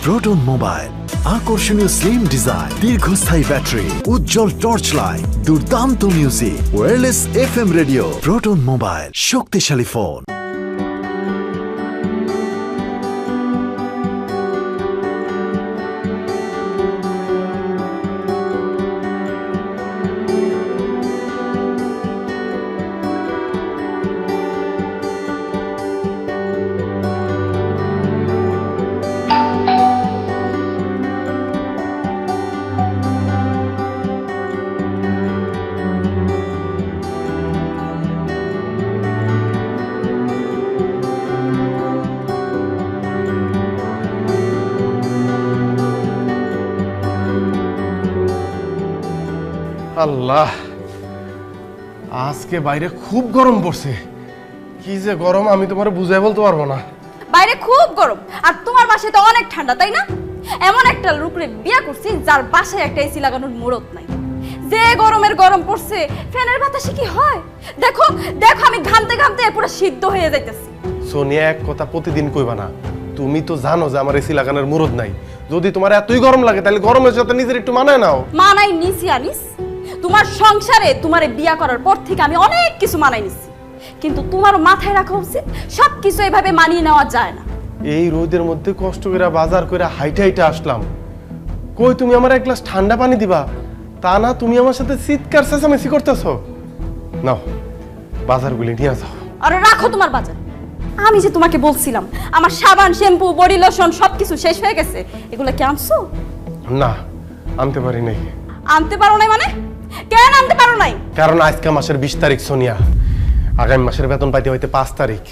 Proton mobile, আকর্ষণীয় slim design, দীর্ঘস্থায়ী battery, উজ্জ্বল torch light, দুর্দান্ত music, wireless FM radio. Proton mobile, শক্তিশালী phone. আল্লাহ, আজকে বাইরে খুব গরম পড়ছে। কি যে গরম আমি তোমারে বুঝাই বলতে পারবো না। বাইরে খুব গরম আর তোমার বাসায় তো অনেক ঠান্ডা, তাই না? এমন একটা লোকরে বিয়ে করছি যার বাসায় একটা এসি লাগানোর মুরত নাই। যে গরমের গরম পড়ছে, ফ্যানের বাতাসে কি হয়? দেখো দেখো, আমি ঘামতে ঘামতে পুরো সিদ্ধ হয়ে যাইতেছি। সোনিয়া, এক কথা প্রতিদিন কইবা না। তুমি তো জানো যে আমার এসি লাগানোর মুরদ নাই। যদি তোমার এতই গরম লাগে তাহলে গরমের সাথে নিজের একটু মানায় নাও। মানাই নিছি আনিস, তোমার সংসারে তোমারে বিয়া করার পর থেকে আমি অনেক কিছু মানাই নিছি, কিন্তু তোমার মাথায় রাখা উচিত সবকিছু এভাবে মানিয়ে নেওয়া যায় না। এই রোদের মধ্যে কষ্ট করে বাজার করে হাইটে হাইটে আসলাম। কই তুমি আমার এক গ্লাস ঠান্ডা পানি দিবা, তা না তুমি আমার সাথে চিৎকার চেঁচামেচি করতেছো। নাও, বাজারগুলি নিয়ে যাও। আরে রাখো তোমার বাজার। আমি যে তোমাকে বলছিলাম আমার সাবান, শ্যাম্পু, বডি লোশন সবকিছু শেষ হয়ে গেছে, এগুলো কি আনছো? না, আনতে পারি নাই। আনতে পারো নাই মানে? কেন আনতে পারো নাই? কারণ আজকে মাসের 20 তারিখ সোনিয়া, আগামী মাসের বেতন পাইতে হইতে 5 তারিখ।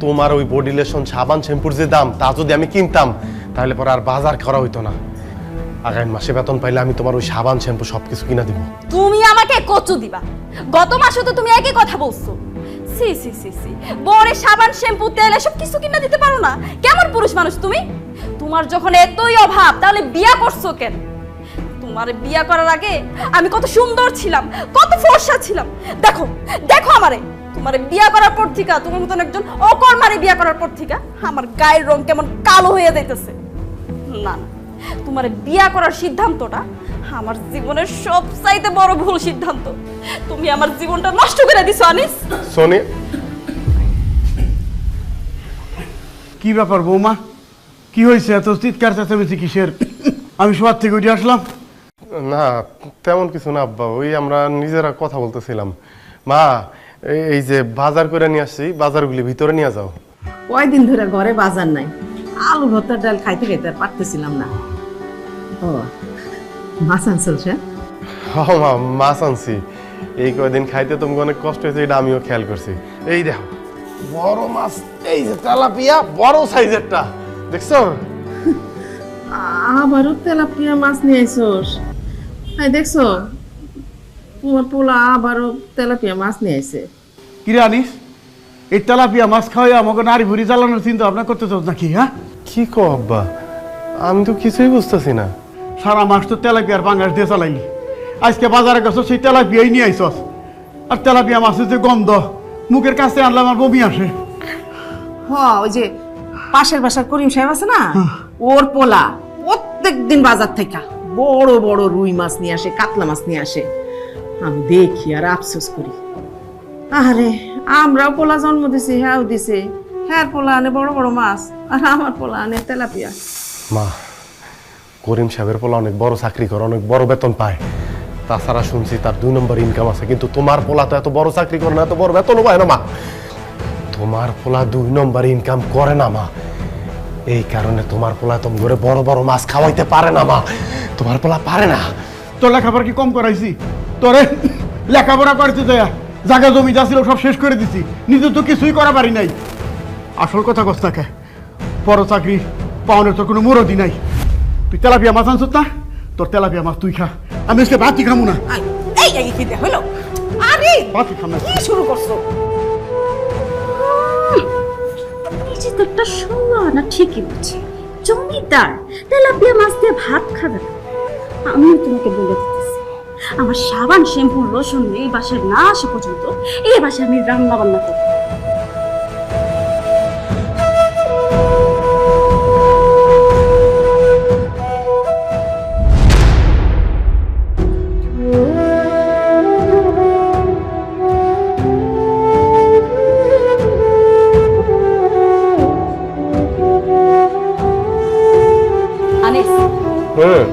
তোমার ওই বডি লোশন, সাবান, শ্যাম্পুর যে দাম তা যদি আমি কিনতাম তাহলে পরে আর বাজার করা হইতো না। আগামী মাসে বেতন পাইলে আমি তোমার ওই সাবান, শ্যাম্পু সবকিছু কিনা দিব। তুমি আমাকে কচু দিবা? গত মাসে তো তুমি একই কথা বলছো। সি সি সি সি, বড়ে সাবান, শ্যাম্পু, তেল এসব কিছু কিনা দিতে পারো না? কেমন পুরুষ মানুষ তুমি? তোমার যখন এতই অভাব তাহলে বিয়া করছো কেন? তোমার বিয়া করার আগে আমি কত সুন্দর ছিলাম, কত ফর্সা ছিলাম। দেখো দেখো আমারে, তোমার বিয়া করার পর থেকে, তোমার মতন একজন অকর্মারে বিয়া করার পর থেকে আমার গায়ের রং কেমন কালো হয়ে যাইতেছে। না না, তোমার বিয়া করার সিদ্ধান্তটা আমার জীবনের সবচাইতে বড় ভুল সিদ্ধান্ত। তুমি আমার জীবনটা নষ্ট করে দিছো আনিস। সোনি, কি ব্যাপার বৌমা, কি হয়েছে? এত চিৎকার চেঁচামেচি কিসের? আমি সবার থেকে উঠে আসলাম। না তেমন কিছু না আব্বা, ওই আমরা নিজেরা কথা বলতেছিলাম। মা, এই যে বাজার করে নিয়ে আসছি, বাজারগুলি ভিতরে নিয়ে যাও। কয়দিন ধরে ঘরে বাজার নাই, আলু ভর্তার ডাল খাইতে খাইতে আর পারতেছিলাম না। ও মাছ আনছিল সে? হ্যাঁ মা, মাছ আনছি। এই কয়দিন খাইতে তোমাকে অনেক কষ্ট হয়েছে, এটা আমিও খেয়াল করছি। এই দেখো বড় মাছ, এই যে তেলাপিয়া, বড় সাইজেরটা, দেখছো? আবারও তেলাপিয়া মাছ নিয়ে আইসোস? হ্যাঁ দেখছো, তোমার পোলা আবারও তেলাপিয়া মাছ নিয়ে আইছে। কিরে আনিস, এই তেলাপিয়া মাছ খাওয়াই আমাকে নারী ভুড়ি জ্বালানোর চিন্তা ভাবনা করতে চাস নাকি? হ্যাঁ, কি কো আব্বা, আমি তো কিছুই বুঝতেছি না। সারা মাস তো তেলাপিয়ার পাঙ্গাস দিয়ে চালাইলি, আজকে বাজারে গেছ সেই তেলাপিয়াই নিয়ে আইসস। আর তেলাপিয়া মাছের যে গন্ধ, মুখের কাছে আনলে আমার বমি আসে। ওই যে পাশের বাসার করিম সাহেব আছে না, ওর পোলা প্রত্যেক দিন বাজার থেকে বড় বড় রুই মাছ নিয়ে আসে, কাতলা মাছ নিয়ে আসে। আমি দেখি আর আফসোস করি, আরে আমরাও পোলা জন্ম দিছি, হ্যাঁ দিছে, হ্যাঁ পোলা আনে বড় বড় মাছ আর আমার পোলা আনে তেলাপিয়া। মা, করিম সাহেবের পোলা অনেক বড় চাকরি করে, অনেক বড় বেতন পায়। তাছাড়া শুনছি তার 2 নম্বর ইনকাম আছে, কিন্তু তোমার পোলা তো এত বড় চাকরি করে না, এত বড় বেতনও পায় না মা। তোমার পোলা 2 নম্বর ইনকাম করে না মা, এই কারণে তোমার পোলা তুমি করে বড় বড় মাছ খাওয়াইতে পারে না মা। তোমার পোলা পারে না। তোর লেখাপড়া কি কম করাইছি? তোরে লেখাপড়া করতে দেয়া জায়গা জমি যা ছিল সব শেষ করে দিছি, নিজে তো কিছুই করা পারি নাই। আসল কথা কস না কে, বড় চাকরি পাওনের তোর কোনো মুরদি নাই। তুই তেলাপিয়া মাছ আনছত না, তোর তেলাপিয়া মাছ তুই খা, আমি আজকে ভাতই খামু না। এই এই কি হলো? আরে ভাতই খাম না। কি শুরু করছো? নিজে তো একটা সুন্দর না, ঠিকই বলছে। জমিদার তেলাপিয়া মাছ দিয়ে ভাত খাবে না? আমিও তোমাকে বলে দিতেছি, আমার সাবান, শ্যাম্পু, লোশন এই বাসায় না আসা পর্যন্ত এই বাসায় আমি রান্না বান্না করব। হ্যাঁ।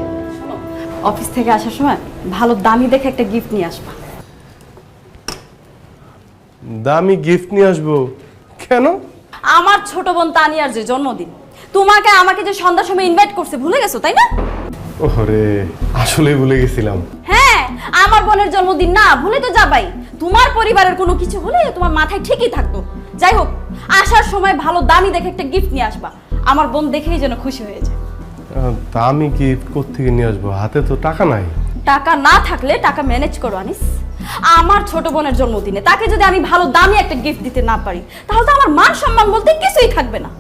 অফিস থেকে আসার সময় ভালো দামি দেখে একটা গিফট নিয়ে আসবা। দামি গিফট নিয়ে আসবো কেন? আমার ছোট বোন তানিয়ার যে জন্মদিন, তোমাকে আমাকে যে সন্ধ্যার সময় ইনভাইট করছে, ভুলে গেছো তাই না? ওরে আসলেই ভুলে গেছিলাম। হ্যাঁ, আমার বোনের জন্মদিন না, ভুলে তো যাবাই। তোমার পরিবারের কোনো কিছু হলে তোমার মাথায় ঠিকই থাকতো। যাই হোক, আসার সময় ভালো দামি দেখে একটা গিফট নিয়ে আসবা, আমার বোন দেখেই যেন খুশি হয়ে যায়। দামি গিফট কোত্থেকে নিয়ে আসবো? হাতে তো টাকা নাই। টাকা না থাকলে টাকা ম্যানেজ করো আনিস। আমার ছোট বোনের জন্মদিনে তাকে যদি আমি ভালো দামি একটা গিফট দিতে না পারি, তাহলে তো আমার মান সম্মান বলতে কিছুই থাকবে না।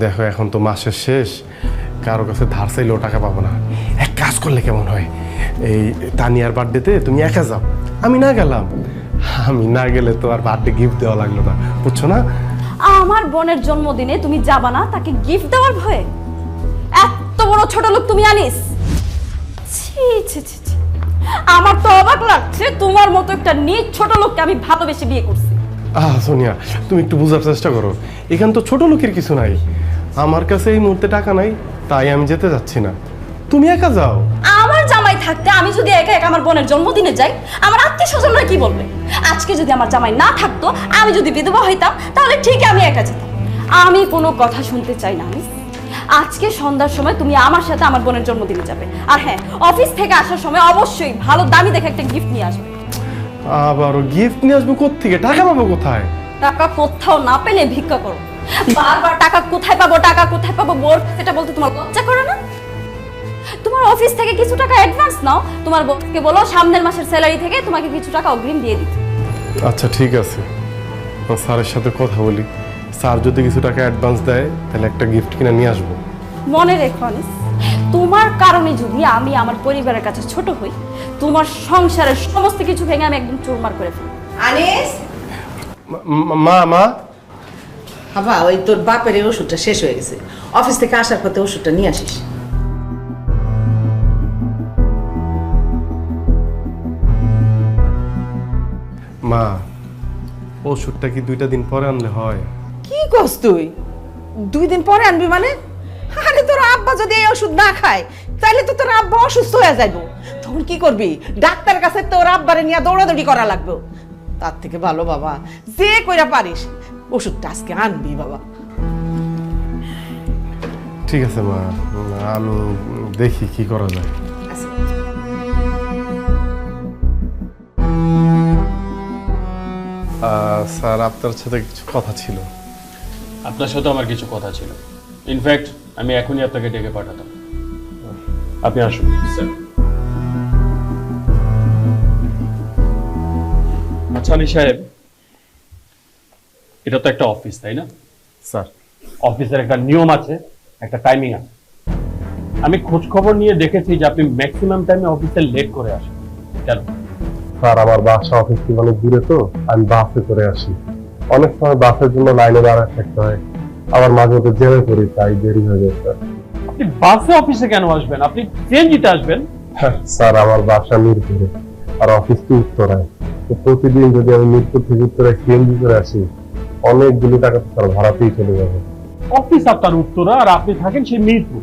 দেখো, এখন তো মাসের শেষ, কারো কাছে ধার চাইলেও টাকা পাবো না। এক কাজ করলে কেমন হয়, এই তানিয়ার বার্থডেতে তুমি একা যাও, আমি না গেলাম। আমি না গেলে তো আর বার্থডে গিফট দেওয়া লাগলো না, বুঝছো না? আমার বোনের জন্মদিনে তুমি যাবা না তাকে গিফট দেওয়ার ভয়ে? এত বড় ছোট লোক তুমি আনিস? ছি ছি ছি ছি। আমার তো অবাক লাগছে, তোমার মতো একটা নিজ ছোট লোককে আমি ভালোবেসে বিয়ে করছি। সোনিয়া, তুমি একটু বোঝার চেষ্টা করো, এখানে তো ছোট লোকের কিছু নাই। আমার কাছে এই মুহূর্তে টাকা নাই, তাই আমি যেতে যাচ্ছি না। তুমি একা যাও। আমার জামাই থাকতে আমি যদি একা একা আমার বোনের জন্মদিনে যাই, আমার আত্মীয় স্বজনরা কি বলবে? আজকে যদি আমার জামাই না থাকতো, আমি যদি বিধবা হইতাম, তাহলে ঠিকই আমি একা যেতাম। আমি কোনো কথা শুনতে চাই না আনিস। আজকে সন্ধ্যার সময় তুমি আমার সাথে আমার বোনের জন্মদিনে যাবে। আর হ্যাঁ, অফিস থেকে আসার সময় অবশ্যই ভালো দামি দেখে একটা গিফট নিয়ে আসবে। আবারও গিফট নিয়ে আসবো কোত্থেকে? টাকা পাবো কোথায়? টাকা কোথাও না পেলে ভিক্ষা করো। বারবার টাকা কোথায় পাবো, টাকা কোথায় পাবো বোর সেটা বলতে তোমার লজ্জা করে না? তোমার অফিস থেকে কিছু টাকা অ্যাডভান্স নাও, তোমার বসকে বলো সামনের মাসের স্যালারি থেকে তোমাকে কিছু টাকা অগ্রিম দিয়ে দিতে। আচ্ছা ঠিক আছে, স্যারের সাথে কথা বলি। স্যার যদি কিছু টাকা অ্যাডভান্স দেয়, তাহলে একটা গিফট কিনে নিয়ে আসবো। মনে রেখো আনিস, তোমার কারণে যদি আমি আমার পরিবারের কাছে ছোট হই, তোমার সংসারের সমস্ত কিছু ভেঙে আমি একদম চুরমার করে ফেলবো। আনিস, মা মা বাবা, ওই তোর বাপের এই ওষুধটা শেষ হয়ে গেছে, অফিস থেকে আসার পথে ওষুধটা নিয়ে আসিস। মা, ওষুধটা কি 2টা দিন পরে আনলে হয়? কি করছ তুই? 2 দিন পরে আনবি মানে? আরে তোর আব্বা যদি এই ওষুধ না খায়, তাহলে তো তোর আব্বা অসুস্থ হয়ে যাইবো। তখন কি করবি? ডাক্তার কাছে তোর আব্বারে নিয়ে দৌড়াদৌড়ি করা লাগবে। তার থেকে ভালো বাবা, যে কইরা পারিস ওষুধটা আজকে আনবি বাবা। ঠিক আছে মা, আমি দেখি কি করা যায়। আচ্ছা। স্যার, আপনার সাথে কিছু কথা ছিল। আপনার সাথে আমার কিছু কথা ছিল। ইনফ্যাক্ট আমি এখনই আপনাকে ডেকে পাঠাতাম। আপনি আসুন স্যার। আচ্ছা আলী সাহেব, এটা তো একটা অফিস, তাই না? স্যার, অফিসের একটা নিয়ম আছে, একটা টাইমিং আছে। আমি খোঁজ খবর নিয়ে দেখেছি যে আপনি ম্যাক্সিমাম টাইমে অফিসে লেট করে আসেন। কেন? স্যার, আমার বাসা অফিস থেকে অনেক দূরে, তো আমি বাসে করে আসি। অনেক সময় বাসের জন্য লাইনে দাঁড়ায় থাকতে হয়, আবার মাঝে মধ্যে জেনে করি, তাই দেরি হয়ে যায় স্যার। আপনি বাসে অফিসে কেন আসবেন? আপনি সিএনজিতে আসবেন। স্যার, আমার বাসা মিরপুরে, আর অফিস তো উত্তরায়। তো প্রতিদিন যদি আমি মিরপুর থেকে উত্তরায় সিএনজি করে আসি, অনেকগুলো টাকা তো স্যার ভাড়াতেই চলে যাবে। অফিস আপনার উত্তরা আর আপনি থাকেন সেই মিরপুর,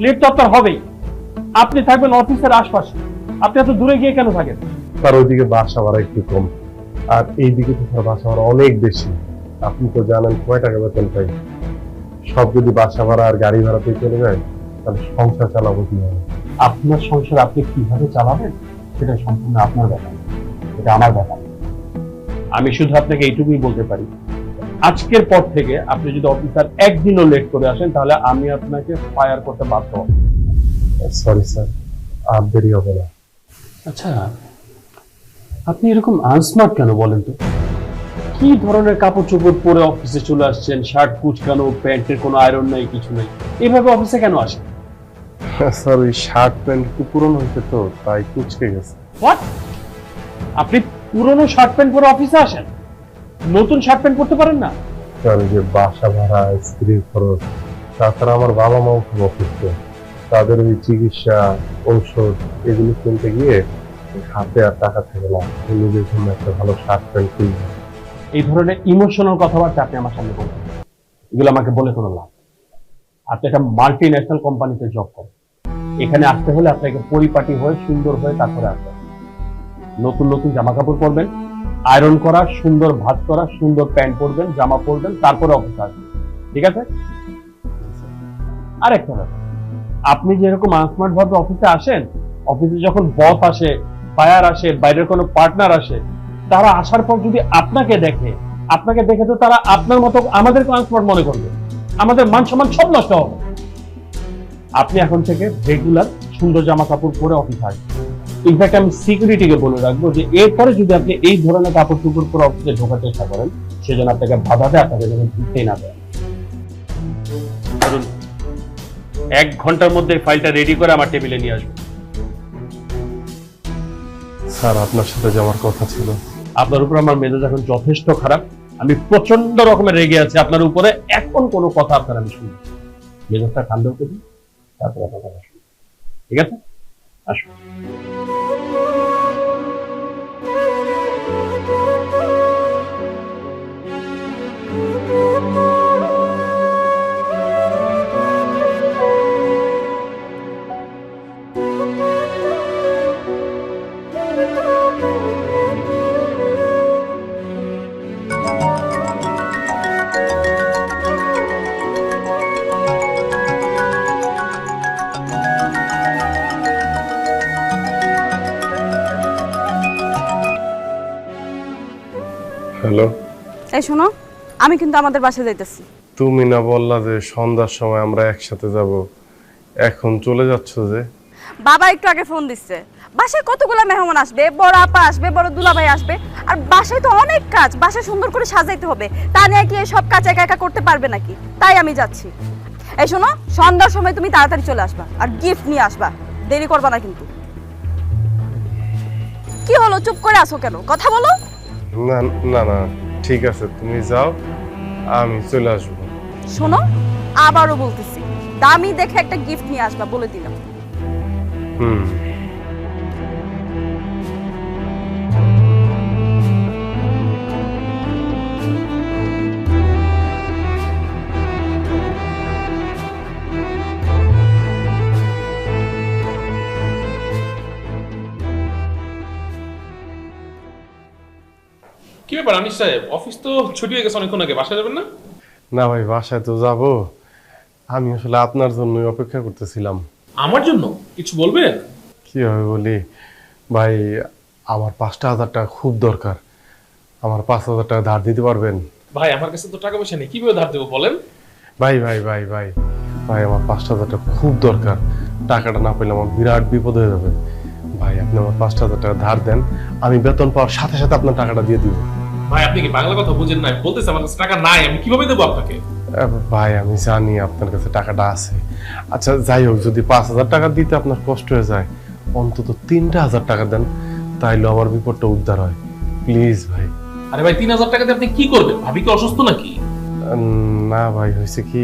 লেট তো আপনার হবেই। আপনি থাকবেন অফিসের আশপাশে, আপনি এত দূরে গিয়ে কেন থাকেন? স্যার, ওইদিকে বাসা ভাড়া একটু কম, আর এইদিকে তো স্যার বাসা ভাড়া অনেক বেশি। আপনি তো জানেন কয় টাকা বেতন পাই। সব যদি বাসা ভাড়া আর গাড়ি ভাড়াতেই চলে যায়, তাহলে সংসার চালাবো কিভাবে? আপনার সংসার আপনি কিভাবে চালাবেন সেটা সম্পূর্ণ আপনার ব্যাপার, এটা আমার ব্যাপার। আমি শুধু আপনাকে এইটুকুই বলতে পারি, আজকের পর থেকে আপনি যদি অফিসার একদিনও লেট করে আসেন, তাহলে আমি আপনাকে ফায়ার করতে বাধ্য হব। সরি স্যার, আর দেরি হবে না। আচ্ছা, আপনি এরকম আনস্মার্ট কেন বলেন তো? কি ধরনের কাপড় চোপড় পরে অফিসে চলে আসছেন? শার্ট কুচকানো, প্যান্টের কোনো আয়রন নাই, কিছু নেই, এভাবে অফিসে কেন আসেন? স্যার, ওই শার্ট প্যান্ট একটু পুরনো হয়েছে তো, তাই কুচকে গেছে। হোয়াট? আপনি পুরনো শার্ট প্যান্ট পরে অফিসে আসেন? নতুন শার্ট প্যান্ট পরতে পারেন না? স্যার, যে বাসা ভাড়া, স্ত্রীর খরচ, তাছাড়া আমার বাবা মাও খুব অসুস্থ, তাদের ওই চিকিৎসা, ঔষধ এগুলো কিনতে গিয়ে হাতে আর টাকা থাকে না। নিজের জন্য একটা ভালো শার্ট প্যান্ট কিনবো। এই ধরনের ইমোশনাল কথাবার্তা আপনি আমার সামনে বলবেন, এগুলো আমাকে বলে কোনো লাভ। আপনি একটা মাল্টি ন্যাশনাল কোম্পানিতে জব করেন, এখানে আসতে হলে আপনাকে পরিপাটি হয়ে সুন্দর হয়ে তারপরে আসতে হবে। নতুন নতুন জামা কাপড় পরবেন, আয়রন করা, সুন্দর ভাত করা, সুন্দর প্যান্ট পরবেন, জামা পরবেন, তারপরে অফিসে আসবেন, ঠিক আছে? আরেকটা ব্যাপার, আপনি যেরকম আনস্মার্ট ভাবে অফিসে আসেন, অফিসে যখন বস আসে, ফায়ার আসে, বাইরের কোনো পার্টনার আসে, তারা আসার পর যদি আপনাকে দেখে তো তারা আপনার মতো আমাদেরকে আনস্মার্ট মনে করবে, আমাদের মান সম্মান সব নষ্ট হবে। আপনি এখন থেকে রেগুলার সুন্দর জামা কাপড় পরে অফিসে আসবেন। ইনফ্যাক্ট আমি সিকিউরিটিকে বলে রাখবো যে এরপরে যদি আপনি এই ধরনের কাপড় টুকুর পরে অফিসে ঢোকার চেষ্টা করেন, সেজন্য আপনাকে বাধা দেয়, আপনাকে যেন ঢুকতেই না দেয়। 1 ঘন্টার মধ্যে ফাইলটা রেডি করে আমার টেবিলে নিয়ে আসবেন। স্যার আপনার সাথে যে আমার কথা ছিল, আপনার উপর আমার মেজাজ এখন যথেষ্ট খারাপ, আমি প্রচন্ড রকমের রেগে আছি আপনার উপরে। এখন কোনো কথা আপনার আমি শুনি, মেজাজটা ঠান্ডা হতে দিন, তারপর আপনার কথা শুনি, ঠিক আছে? আসুন। হ্যালো, এই শোনো, আমি কিন্তু আমাদের বাসায় যাইতেছি। তুমি না বললা যে সন্ধ্যার সময় আমরা একসাথে যাব, এখন চলে যাচ্ছ যে? বাবা একটু আগে ফোন দিচ্ছে, বাসায় কতগুলো মেহমান আসবে, বড় আপা আসবে, বড় দুলাভাই আসবে, আর বাসায় তো অনেক কাজ, বাসায় সুন্দর করে সাজাইতে হবে, তা নিয়ে কি সব কাজ একা একা করতে পারবে নাকি? তাই আমি যাচ্ছি। এই শোনো, সন্ধ্যার সময় তুমি তাড়াতাড়ি চলে আসবা আর গিফট নিয়ে আসবা, দেরি করবা না কিন্তু। কি হলো, চুপ করে আসো কেন? কথা বলো। না না না, ঠিক আছে, তুমি যাও, আমি চলে আসবো। শোনো, আবারও বলতেছি, দামি দেখে একটা গিফট নিয়ে আসবা, বলে দিলাম। হুম। কি ব্যাপার আনিস সাহেব, অফিস তো ছুটি হয়ে গেছে অনেকক্ষণ আগে, বাসায় যাবেন না? না ভাই, বাসায় তো যাব, আমি আসলে আপনার জন্যই অপেক্ষা করতেছিলাম। আমার জন্য কিছু বলবেন? কি হবে বলি ভাই, আমার 5,000 টাকা খুব দরকার, আমার 5,000 টাকা ধার দিতে পারবেন? ভাই আমার কাছে তো টাকা পয়সা নেই, কিভাবে ধার দেবো বলেন? ভাই ভাই ভাই ভাই ভাই, আমার 5,000 টাকা খুব দরকার, টাকাটা না পেলে আমার বিরাট বিপদ হয়ে যাবে। ভাই আপনি আমার 5,000 টাকা ধার দেন, আমি বেতন পাওয়ার সাথে সাথে আপনার টাকাটা দিয়ে দিব। ভাই আপনি কি বাংলা কথা বুঝেন না? বলতেছে আমার কাছে টাকা নাই, আমি কিভাবে দেবো আপনাকে? ভাই আমি জানি আপনার কাছে টাকাটা আছে, আচ্ছা যাই হোক, যদি 5,000 টাকা দিতে আপনার কষ্ট হয়ে যায়, অন্তত 3,000 টাকা দেন, তাইলে আমার বিপদটা উদ্ধার হয়, প্লিজ ভাই। আরে ভাই 3,000 টাকা দিয়ে আপনি কি করবেন? ভাবি কি অসুস্থ নাকি? না ভাই, হয়েছে কি,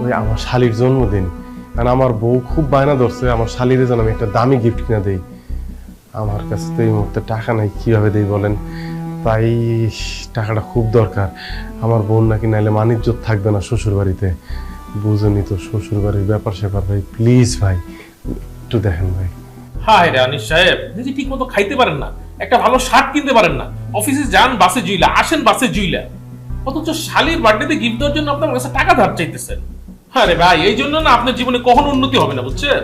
ওই আমার শালির জন্মদিন, কারণ আমার বউ খুব বায়না ধরছে আমার শালির জন্য আমি একটা দামি গিফট কিনে দেই, আমার কাছে তো এই মুহূর্তে টাকা নাই, কিভাবে দেই বলেন? তাই টাকাটা খুব দরকার, আমার বোন নাকি নাইলে মানিজ্জত থাকবে না শ্বশুর বাড়িতে, বুঝেনি তো শ্বশুর বাড়ির ব্যাপার স্যাপার। ভাই প্লিজ ভাই, একটু দেখেন ভাই। হায় রে আনিস সাহেব, নিজে ঠিক মতো খাইতে পারেন না, একটা ভালো শার্ট কিনতে পারেন না, অফিসে যান বাসে জুইলা, আসেন বাসে জুইলা, অথচ শালির বার্থডেতে গিফট দেওয়ার জন্য আপনার কাছে টাকা ধার চাইতেছেন। আরে ভাই এই জন্য না আপনার জীবনে কখনো উন্নতি হবে না, বুঝছেন?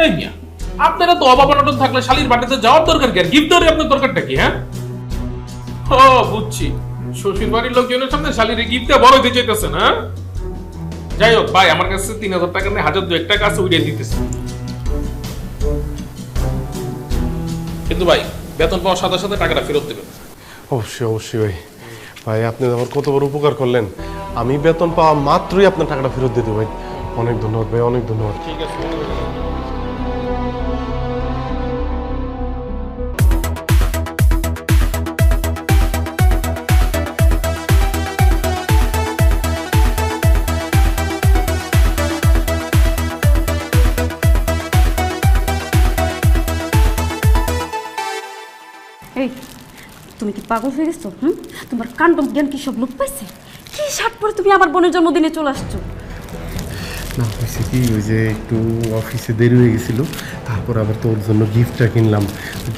এই মিয়া, আপনারা তো অভাব অনটন থাকলে শালির বার্থডেতে যাওয়ার দরকার কি? আর গিফট দেওয়ার আপনার দরকারটা কি? হ্যাঁ, ও বুঝছি, শ্বশুর বাড়ির লোকজনের সামনে শালির গিফট দেওয়া বড় হইতে চাইতেছেন। হ্যাঁ, যাই হোক ভাই, আমার কাছে 3,000 টাকা নেই, 1,002 টাকা আছে, উড়িয়ে দিতেছে। কিন্তু ভাই বেতন পাওয়ার সাথে সাথে টাকাটা ফেরত দেবেন। অবশ্যই অবশ্যই ভাই, ভাই আপনি আমার কত বড় উপকার করলেন, আমি বেতন পাওয়া মাত্রই আপনার টাকাটা ফেরত দিয়ে দেবো ভাই। অনেক ধন্যবাদ ভাই, অনেক ধন্যবাদ। ঠিক আছে। এই, তুমি কি পাগল হয়ে গেছো? তোমার কাণ্ড জ্ঞান কি সব লোক পাইছে? কি শার্ট পরে তুমি আমার বোনের জন্মদিনে চলে আসছো? না হয়েছে কি, ওই যে একটু অফিসে দেরি হয়ে গেছিল, তারপর আবার তোর জন্য গিফটটা কিনলাম।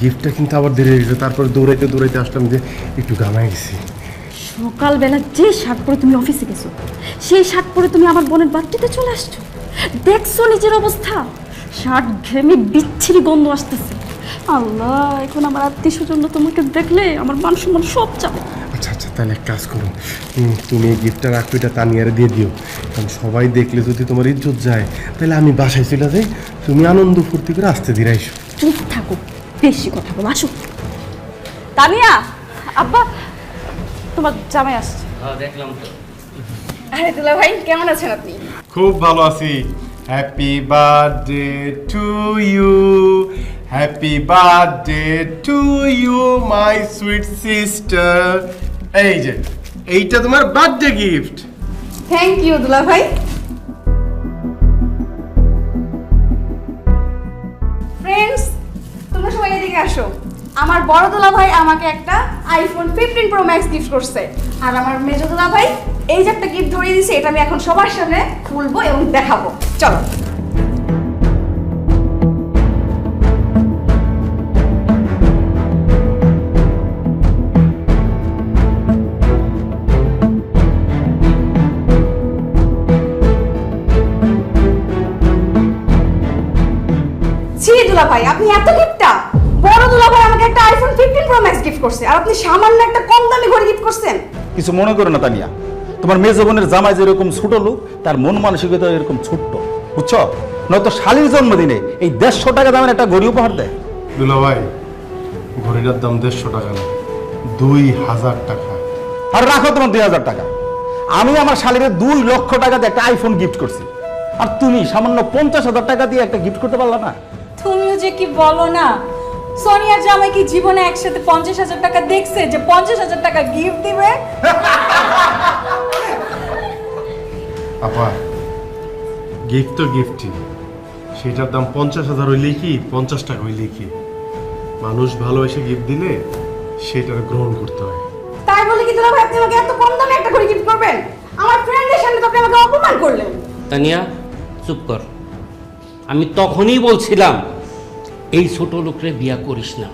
গিফটটা কিন্তু আবার দেরি হয়ে গেছে, তারপরে দৌড়াইতে দৌড়াইতে আসলাম যে একটু ঘামাই গেছি। সকালবেলা যে শার্ট পরে তুমি অফিসে গেছো, সেই শার্ট পরে তুমি আমার বোনের বাড়িতে চলে আসছো। দেখছো নিজের অবস্থা, শার্ট ঘেমে বিচ্ছিরি গন্ধ আসতেছে। আল্লাহ, এখন আমার আত্মীয় স্বজন তোমাকে দেখলে আমার মান সম্মান সব যাবে। আচ্ছা আচ্ছা, তাহলে এক কাজ করো, তুমি এই গিফটটা রাখো, এটা তানিয়ারে দিয়ে দিও। কারণ সবাই দেখলে যদি তোমার ইজ্জত যায়, তাহলে আমি বাসায় চলে যাই, তুমি আনন্দ ফুর্তি করে আসতে দিয়ে আইসো। চুপ থাকো, বেশি কথা বলো। আসো তানিয়া, আব্বা তোমার জামাই আসছে। দেখলাম তো। আরে দুলা ভাই, কেমন আছেন আপনি? খুব ভালো আছি। Happy birthday to you, happy birthday to you my sweet sister. এই যে এইটা তোমার বার্থডে গিফট। থ্যাংক ইউ দুলা ভাই। ফ্রেন্ডস, তোমরা সবাই এদিকে আসো। আমার বড় দুলা ভাই আমাকে একটা আইফোন 15 প্রো ম্যাক্স গিফট করছে, আর আমার মেজো দুলা ভাই এই যে একটা গিফট ধরিয়ে দিয়েছে, এটা আমি এখন সবার সামনে খুলবো এবং দেখাবো। চলো। জি দুলা ভাই, আপনি এত গিফটটা? বড় দুলা ভাই আমাকে একটা আইফোন 15 প্রো ম্যাক্স গিফট করছে, আর আপনি সামান্য একটা কম দামি ঘড়ি গিফট করছেন। কিছু মনে করো না তানিয়া, তোমার মেয়ে বোনের জামাই যেরকম ছোট লোক, তার মন মানসিকতা এরকম ছোট্ট, বুঝছো? নয়তো শালীর জন্মদিনে এই 150 টাকা দামের একটা ঘড়ি উপহার দেয়। দুলা ভাই, ঘড়িটার দাম 150 টাকা না, 2000 টাকা। আর রাখো তোমার 2000 টাকা। আমি আমার শালীর 2 লক্ষ টাকা দিয়ে একটা আইফোন গিফট করছি, আর তুমি সামান্য 50,000 টাকা দিয়ে একটা গিফট করতে পারলা না? তুমিও যে কি বলো না, সোনিয়ার জামাই কি জীবনে একসাথে 50,000 টাকা দেখছে যে 50,000 টাকা গিফট দিবে? আপা, গিফট তো গিফটই, সেটার দাম 50,000 হইলেই কি 50 টাকা হইলেই কি, মানুষ ভালোবেসে গিফট দিলে সেটার গ্রহণ করতে হয়। তাই বলে কি দুলা ভাই আপনি আমাকে এত কম দামে একটা ঘড়ি গিফট করবেন? আমার ফ্রেন্ডদের সামনে তো আপনি আমাকে অপমান করলেন। তানিয়া, চুপ কর। আমি তখনই বলছিলাম এই ছোট লোকরে বিয়া করিস না।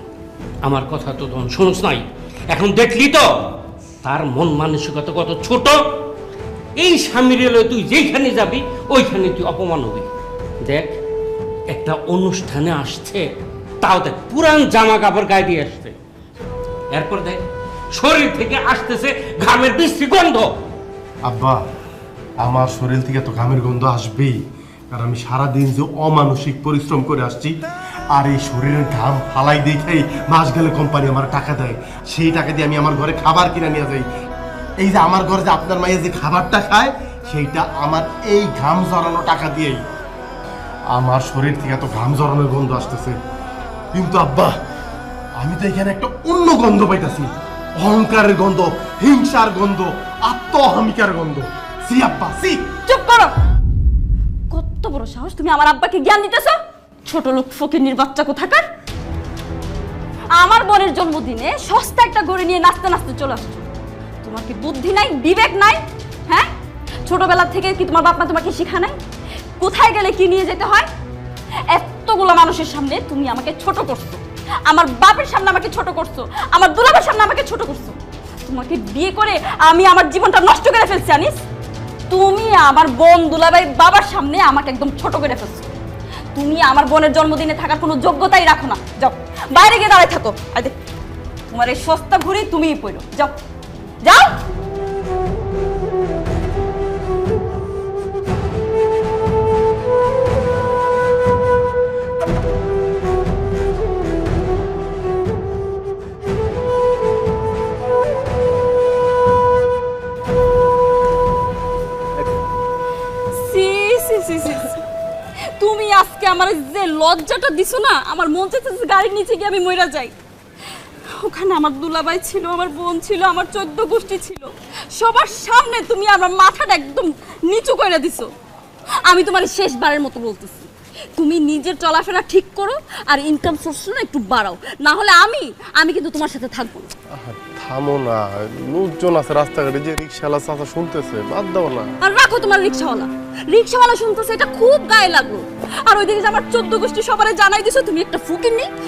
আমার কথা তো তখন শুনিস নাই, এখন দেখলি তো তার মন মানসিকতা কত ছোট। এই স্বামীর এলো তুই যেইখানে যাবি ওইখানে তুই অপমান হবি। দেখ, একটা অনুষ্ঠানে আসছে, তাও দেখ পুরান জামা কাপড় গায়ে দিয়ে আসছে, এরপর দেখ শরীর থেকে আসতেছে ঘামের বৃষ্টি গন্ধ। আব্বা, আমার শরীর থেকে তো ঘামের গন্ধ আসবেই, কারণ আমি সারাদিন যে অমানসিক পরিশ্রম করে আসছি, আর এই শরীরের ঘাম ফালাই দেখেই মাস গেলে কোম্পানি আমার টাকা দেয়, সেই টাকা দিয়ে আমি আমার ঘরে খাবার কিনে নিয়ে যাই। এই যে আমার ঘরে যে আপনার মায়ের যে খাবারটা খায়, সেইটা আমার এই ঘাম জড়ানো টাকা দিয়েই। আমার শরীর থেকে এত ঘাম জড়ানোর গন্ধ আসতেছে, কিন্তু আব্বা আমি তো এখানে একটা অন্য গন্ধ পাইতেছি, অহংকারের গন্ধ, হিংসার গন্ধ, আত্ম অহমিকার গন্ধ। সি আব্বা, সি। চুপ করো। কত বড় সাহস, তুমি আমার আব্বাকে জ্ঞান দিতেছো? ছোট লোক ফকিন্নির বাচ্চা কোথাকার। আমার বোনের জন্মদিনে সস্তা একটা ঘড়ি নিয়ে নাচতে নাচতে চলে আসছো। তোমার কি বুদ্ধি নাই, বিবেক নাই? হ্যাঁ, ছোটবেলা থেকে কি তোমার বাপ মা তোমাকে শিখা নাই কোথায় গেলে কি নিয়ে যেতে হয়? এতগুলো মানুষের সামনে তুমি আমাকে ছোট করছো, আমার বাপের সামনে আমাকে ছোট করছো, আমার দুলাভাইয়ের সামনে আমাকে ছোট করছো। তোমাকে বিয়ে করে আমি আমার জীবনটা নষ্ট করে ফেলছি আনিস। তুমি আমার বোন দুলাভাই বাবার সামনে আমাকে একদম ছোট করে ফেলছো। তুমি আমার বোনের জন্মদিনে থাকার কোনো যোগ্যতাই রাখো না। যাও, বাইরে গিয়ে দাঁড়ায় থাকো। আরে তোমার এই সস্তা ঘুরে তুমিই পড়ো। যাও যাও। তুমি আজকে আমার যে লজ্জাটা দিছো না, আমার মন চাইতেছে গাড়ির নিচে গিয়ে আমি মইরা যাই। ওখানে আমার দুলাভাই ছিল, আমার বোন ছিল, আমার 14 গোষ্ঠী ছিল, সবার সামনে তুমি আমার মাথাটা একদম নিচু করে দিছো। আমি তোমার শেষবারের মতো বলতেছি, তুমি নিজের চলাফেরা ঠিক করো আর ইনকাম সোর্সটা একটু বাড়াও, না হলে আমি কিন্তু তোমার সাথে থাকবো না। থামো না, লোকজন আছে রাস্তাঘাটে, যে রিক্সাওয়ালা চাচা শুনতেছে, বাদ দাও না। আর রাখো তোমার রিক্সাওয়ালা শুনতেছে, এটা খুব গায়ে লাগলো। আর ওইদিকে যে আমার 14 গোষ্ঠী সবারে জানাই দিছো তুমি একটা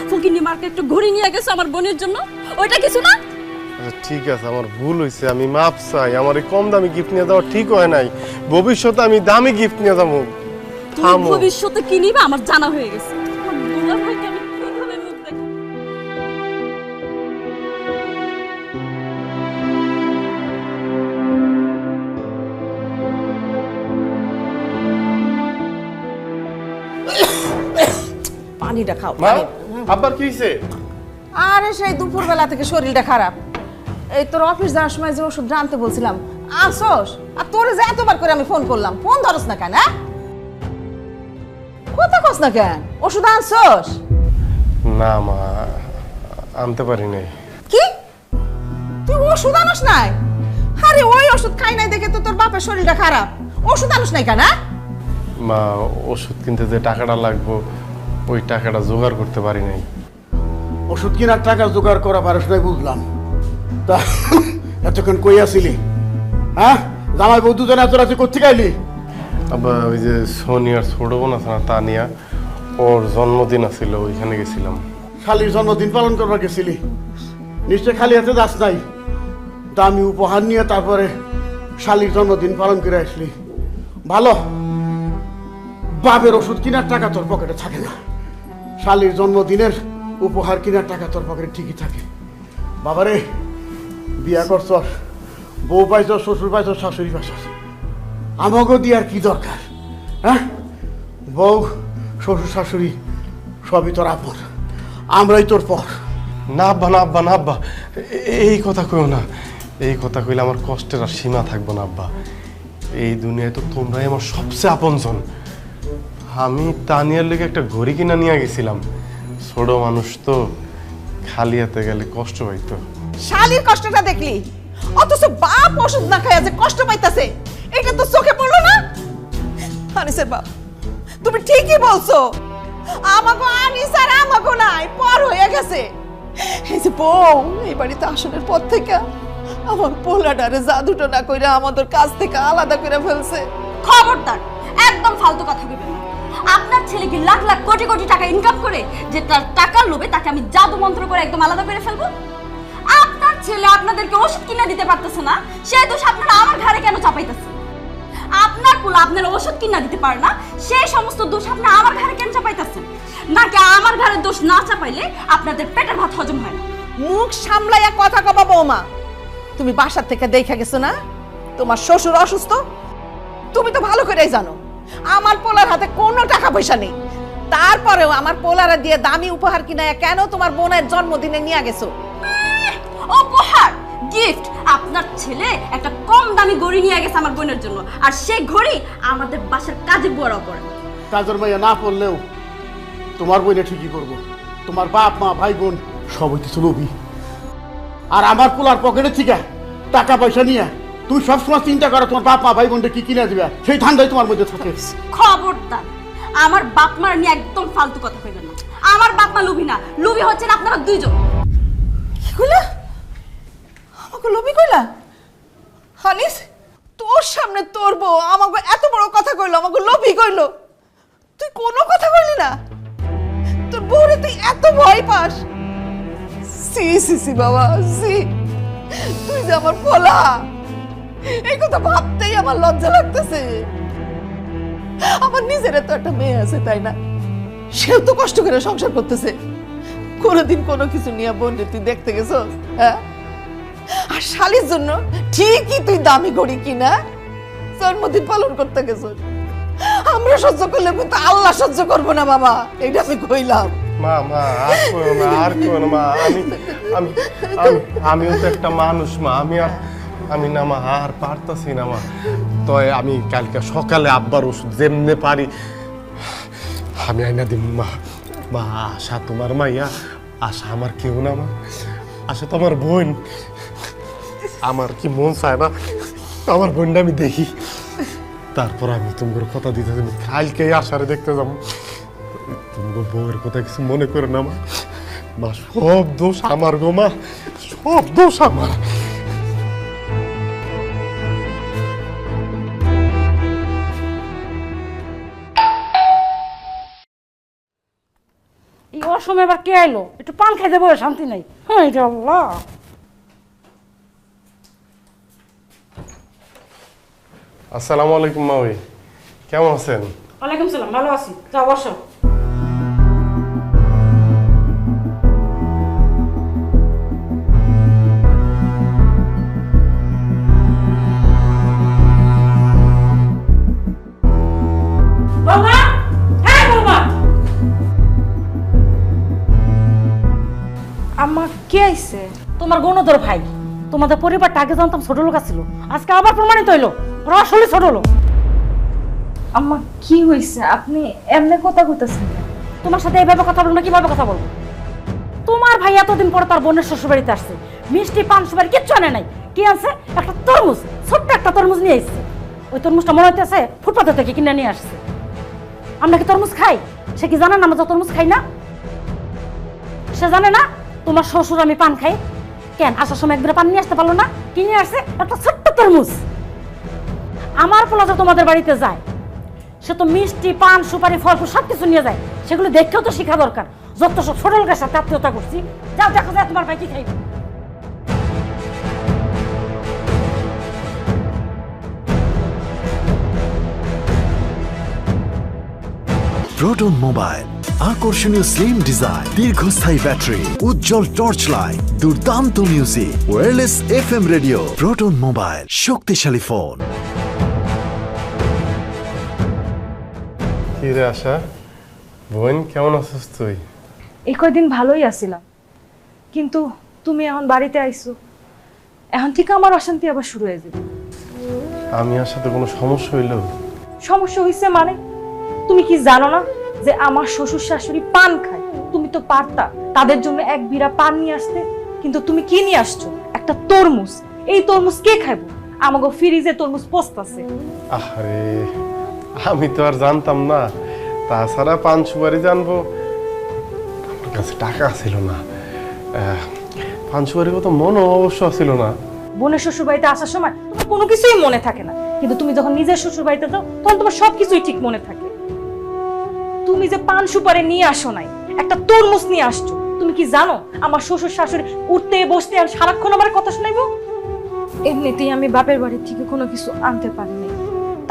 ফুকিন্নি মার্কেট একটু ঘুরে নিয়ে গেছো আমার বোনের জন্য, ওইটা কিছু না? আচ্ছা ঠিক আছে, আমার ভুল হয়েছে, আমি মাপ চাই। আমার এই কম দামি গিফট নিয়ে যাওয়া ঠিক হয় নাই, ভবিষ্যতে আমি দামি গিফট নিয়ে যাবো। থামো। ভবিষ্যতে কি নিবা আমার জানা হয়ে গেছে। আমার দুলা ভাইকে আমি কিভাবে মুখ দেখাবো? পানিটা খাও। মা, আব্বার কি হইছে? আরে সেই দুপুরবেলা থেকে শরীরটা খারাপ। এই তোর অফিস যাওয়ার সময় যে ওষুধ আনতে বলছিলাম আসোস, আর তোরে যে এতবার করে আমি ফোন করলাম, ফোন ধরস না কেন? হ্যাঁ, কথা কস না কেন? ওষুধ আনছোস? না মা, আনতে পারি নাই। কি তুই ওষুধ আনস নাই? আরে ওই ওষুধ খাই নাই দেখে তো তোর বাপের শরীরটা খারাপ। ওষুধ আনস নাই কেন? মা, ওষুধ কিনতে যে টাকাটা লাগবো ওই টাকাটা জোগাড় করতে পারি নাই। ওষুধ কেনার টাকা জোগাড় করা পারস নাই বুঝলাম, তা এতক্ষণ কই আসিলি? হ্যাঁ, জামাই বউ দুজনে এত রাতে কোথেকে আইলি? আবার ওই যে সোনিয়ার ছোট বোন আছে না, তানিয়া, ওর জন্মদিন আছিল, ওইখানে গেছিলাম। শালির জন্মদিন পালন করবার গেছিলি? নিশ্চয় খালি হাতে যাস নাই, দামি উপহার নিয়ে তারপরে শালির জন্মদিন পালন করে আসলি। ভালো, বাপের ওষুধ কেনার টাকা তোর পকেটে থাকে না, শালির জন্মদিনের উপহার কেনার টাকা তোর পকেটে ঠিকই থাকে। বাবারে, বিয়া করছস, বউ পাইছস, শ্বশুর পাইছস, শাশুড়ি পাইছস, আমাকেও দিয়ে আর কি দরকার? হ্যাঁ, বউ শ্বশুর শাশুড়ি সবই তোর আপন, আমরাই তোর পর। না আব্বা, না আব্বা, না আব্বা, এই কথা কইও না। এই কথা কইলে আমার কষ্টের আর সীমা থাকবো না আব্বা। এই দুনিয়ায় তো তোমরাই আমার সবচেয়ে আপনজন। আমি তানিয়ার লেগে একটা ঘড়ি কিনা নিয়ে গেছিলাম, ছোট মানুষ তো খালি হাতে গেলে কষ্ট পাইতো। শালির কষ্টটা দেখলি, অথচ বাপ ওষুধ না খায় যে কষ্ট পাইতাছে, এটা তো চোখে পড়লো না? আনিসের বাপ, তুমি ঠিকই বলছো, আমাকে আনিস আর আমাকে নাই, পর হয়ে গেছে। এই যে বউ এই বাড়িতে আসনের পর থেকে আমার পোলাডারে জাদুটা না কইরা আমাদের কাছ থেকে আলাদা করে ফেলছে। খবরদার, একদম ফালতু কথা বলবেন না। আপনার ছেলে কি লাখ লাখ কোটি কোটি টাকা ইনকাম করে যে তার টাকার লোভে তাকে আমি জাদু মন্ত্র করে একদম আলাদা করে ফেলবো? আপনার ছেলে আপনাদেরকে ওষুধ কিনে দিতে পারতেছে না, সেই দোষ আপনারা আমার ঘাড়ে কেন চাপাইতেছেন? আপনার পোলা আপনার ওষুধ কিনা দিতে পারে না, সেই সমস্ত দোষ আপনি আমার ঘাড়ে কেন চাপাইতেছেন? নাকি আমার ঘাড়ে দোষ না চাপাইলে আপনাদের পেটের ভাত হজম হয় না? মুখ সামলাইয়া কথা কবা বৌমা। তুমি বাসার থেকে দেখা গেছো না তোমার শ্বশুর অসুস্থ? তুমি তো ভালো করেই জানো আমার পোলার হাতে কোনো টাকা পয়সা নেই, তারপরেও আমার পোলারা দিয়ে দামি উপহার কিনায়া কেন তোমার বোনের জন্মদিনে নিয়ে গেছো? উপহার, গিফট? আপনার ছেলে একটা কম দামি ঘড়ি নিয়ে গেছে আমার বোনের জন্য, আর সেই ঘড়ি আমাদের বাসার কাজে বড় পড়ে। কাজের মাইয়া না পড়লেও তোমার বইনে ঠিকই করবো। তোমার বাপ মা ভাই বোন সব হইতেছে লোভী, আর আমার পোলার পকেটে থেকে টাকা পয়সা নিয়ে তুমি সবসময় চিন্তা করো তোমার বাপ মা ভাই বোনটা কি কিনে দিবে, সেই ধান্দাই তোমার মধ্যে থাকে। খবরদার, আমার বাপ মার নিয়ে একদম ফালতু কথা কইবেন না। আমার বাপ মা লোভী না, লোভী হচ্ছেন আপনারা দুইজন। কি কইলা? আমাকে লোভী কইলা? হানিস, তোর সামনে তোর বউ আমাকে এত বড় কথা কইলো, আমাকে লোভী কইলো, তুই কোনো কথা কইলি না? তোর বউরে তুই এত ভয় পাস? সি সি সি বাবা, সি, তুই যে আমার পোলা, এই কথা ভাবতেই আমার লজ্জা লাগতেছে। আমার নিজের তো একটা মেয়ে আছে, তাই না? সেও তো কষ্ট করে সংসার করতেছে, কোনোদিন কোনো কিছু নিয়ে বোনরে তুই দেখতে গেছস? হ্যাঁ, আর শালির জন্য ঠিকই তুই দামি ঘড়ি কিনা জন্মদিন পালন করতে গেছস। আমরা সহ্য করলে কিন্তু আল্লাহ সহ্য করবো না বাবা, এইটা আমি কইলাম। মা মা, আর কইও না, আর কইও না মা। আমিও তো একটা মানুষ মা, আমি না মা, আর পারতাছি না মা। তো আমি কালকে সকালে আব্বার ওষুধ যেমনে পারি আমি আইনা দিম মা। মা, আশা তোমার মাইয়া, আশা আমার কেউ না মা, আশা তোমার বোন। আমার কি মন চায় না আমার বোনটা আমি দেখি, তারপর আমি তোমার কথা দিতে কালকে আশারে দেখতে যাবো। তুমি বউয়ের কথা কিছু মনে করে না মা। মা সব দোষ আমার গো মা, সব দোষ আমার। এই অসময় আবার কে আইলো? একটু পান খাইতে বসে শান্তি নাই। হ্যাঁ এটা আল্লাহ। আসসালামু আলাইকুম মামি, কেমন আছেন? ওয়ালাইকুম সালাম, ভালো আছি। যাও বসো। বাবা, হ্যাঁ বাবা। আম্মা কে আইছে? তোমার গণধর ভাই। তোমাদের পরিবারটা আগে জানতাম ছোট লোক ছিল, আজকে আবার প্রমাণিত হইলো ওরা আসলে ছোট লোক। আম্মা কি হইছে? আপনি এমনি কথা কইতাছেন? তোমার সাথে এইভাবে কথা বলবো না, কিভাবে কথা বলবো? তোমার ভাই এতদিন পরে তার বোনের শ্বশুর বাড়িতে আসছে, মিষ্টি পান সুপারি কিচ্ছু আনে নাই। কি আনছে? একটা তরমুজ, ছোট্ট একটা তরমুজ নিয়ে এসছে। ওই তরমুজটা মনে হইতেছে ফুটপাতে থেকে কিনে নিয়ে আসছে। আমরা কি তরমুজ খাই? সে কি জানে না আমরা তরমুজ খাই না? সে জানে না তোমার শ্বশুর আমি পান খাই? কেন আসার সময় একবার পান নিয়ে আসতে পারলো না? কিনে আসছে একটা ছোট্ট তরমুজ। আমার পোলা যে তোমাদের বাড়িতে যায়, সে তো মিষ্টি পান সুপারি ফল ফুল সব কিছু নিয়ে যায়। সেগুলো দেখেও তো শেখা দরকার। যত সব ছোট লোকের সাথে আত্মীয়তা করছি। যাও দেখো যায় তোমার ভাই কি খাইবে। প্রোটন মোবাইল, আকর্ষণীয় স্লিম ডিজাইন, দীর্ঘস্থায়ী ব্যাটারি, উজ্জ্বল টর্চ লাইট, দুর্দান্ত music, wireless FM radio. Proton mobile, শক্তিশালী ফোন। কি রে আশা, বোন কেমন আছিস তুই? এই কয়দিন ভালোই আছিলাম, কিন্তু তুমি এখন বাড়িতে আইছো, এখন থেকে আমার অশান্তি আবার শুরু হয়ে যাবে। আমি আর সাথে কোনো সমস্যা হইলো? সমস্যা হইছে মানে? তুমি কি জানো না যে আমার শ্বশুর শাশুড়ি পান খায়? তুমি তো পারতা তাদের জন্য এক বিড়া পান নিয়ে আসতে, কিন্তু তুমি কি নিয়ে আসছো? একটা তরমুজ। এই তরমুজ কে খাইবো? আমাগো ফ্রিজে তরমুজ পোস্তাছে। আরে আমি তো আর জানতাম না। তাছাড়া পান সুপারি জানবো, আমার কাছে টাকা ছিল না। পান সুপারির কত মনও অবশ্য ছিল না। বোনের শ্বশুর বাড়িতে আসার সময় তোমার কোনো কিছুই মনে থাকে না, কিন্তু তুমি যখন নিজের শ্বশুর বাড়িতে যাও তখন তোমার সবকিছুই ঠিক মনে থাকে। তুমি যে পান সুপারি নিয়ে আসো নাই, একটা তরমুজ নিয়ে আসছো। তুমি কি জানো আমার শ্বশুর শাশুড়ি উঠতে বসতে আর সারাক্ষণ আমার কথা শোনাইবো? এমনিতেই আমি বাপের বাড়ি থেকে কোনো কিছু আনতে পারিনি,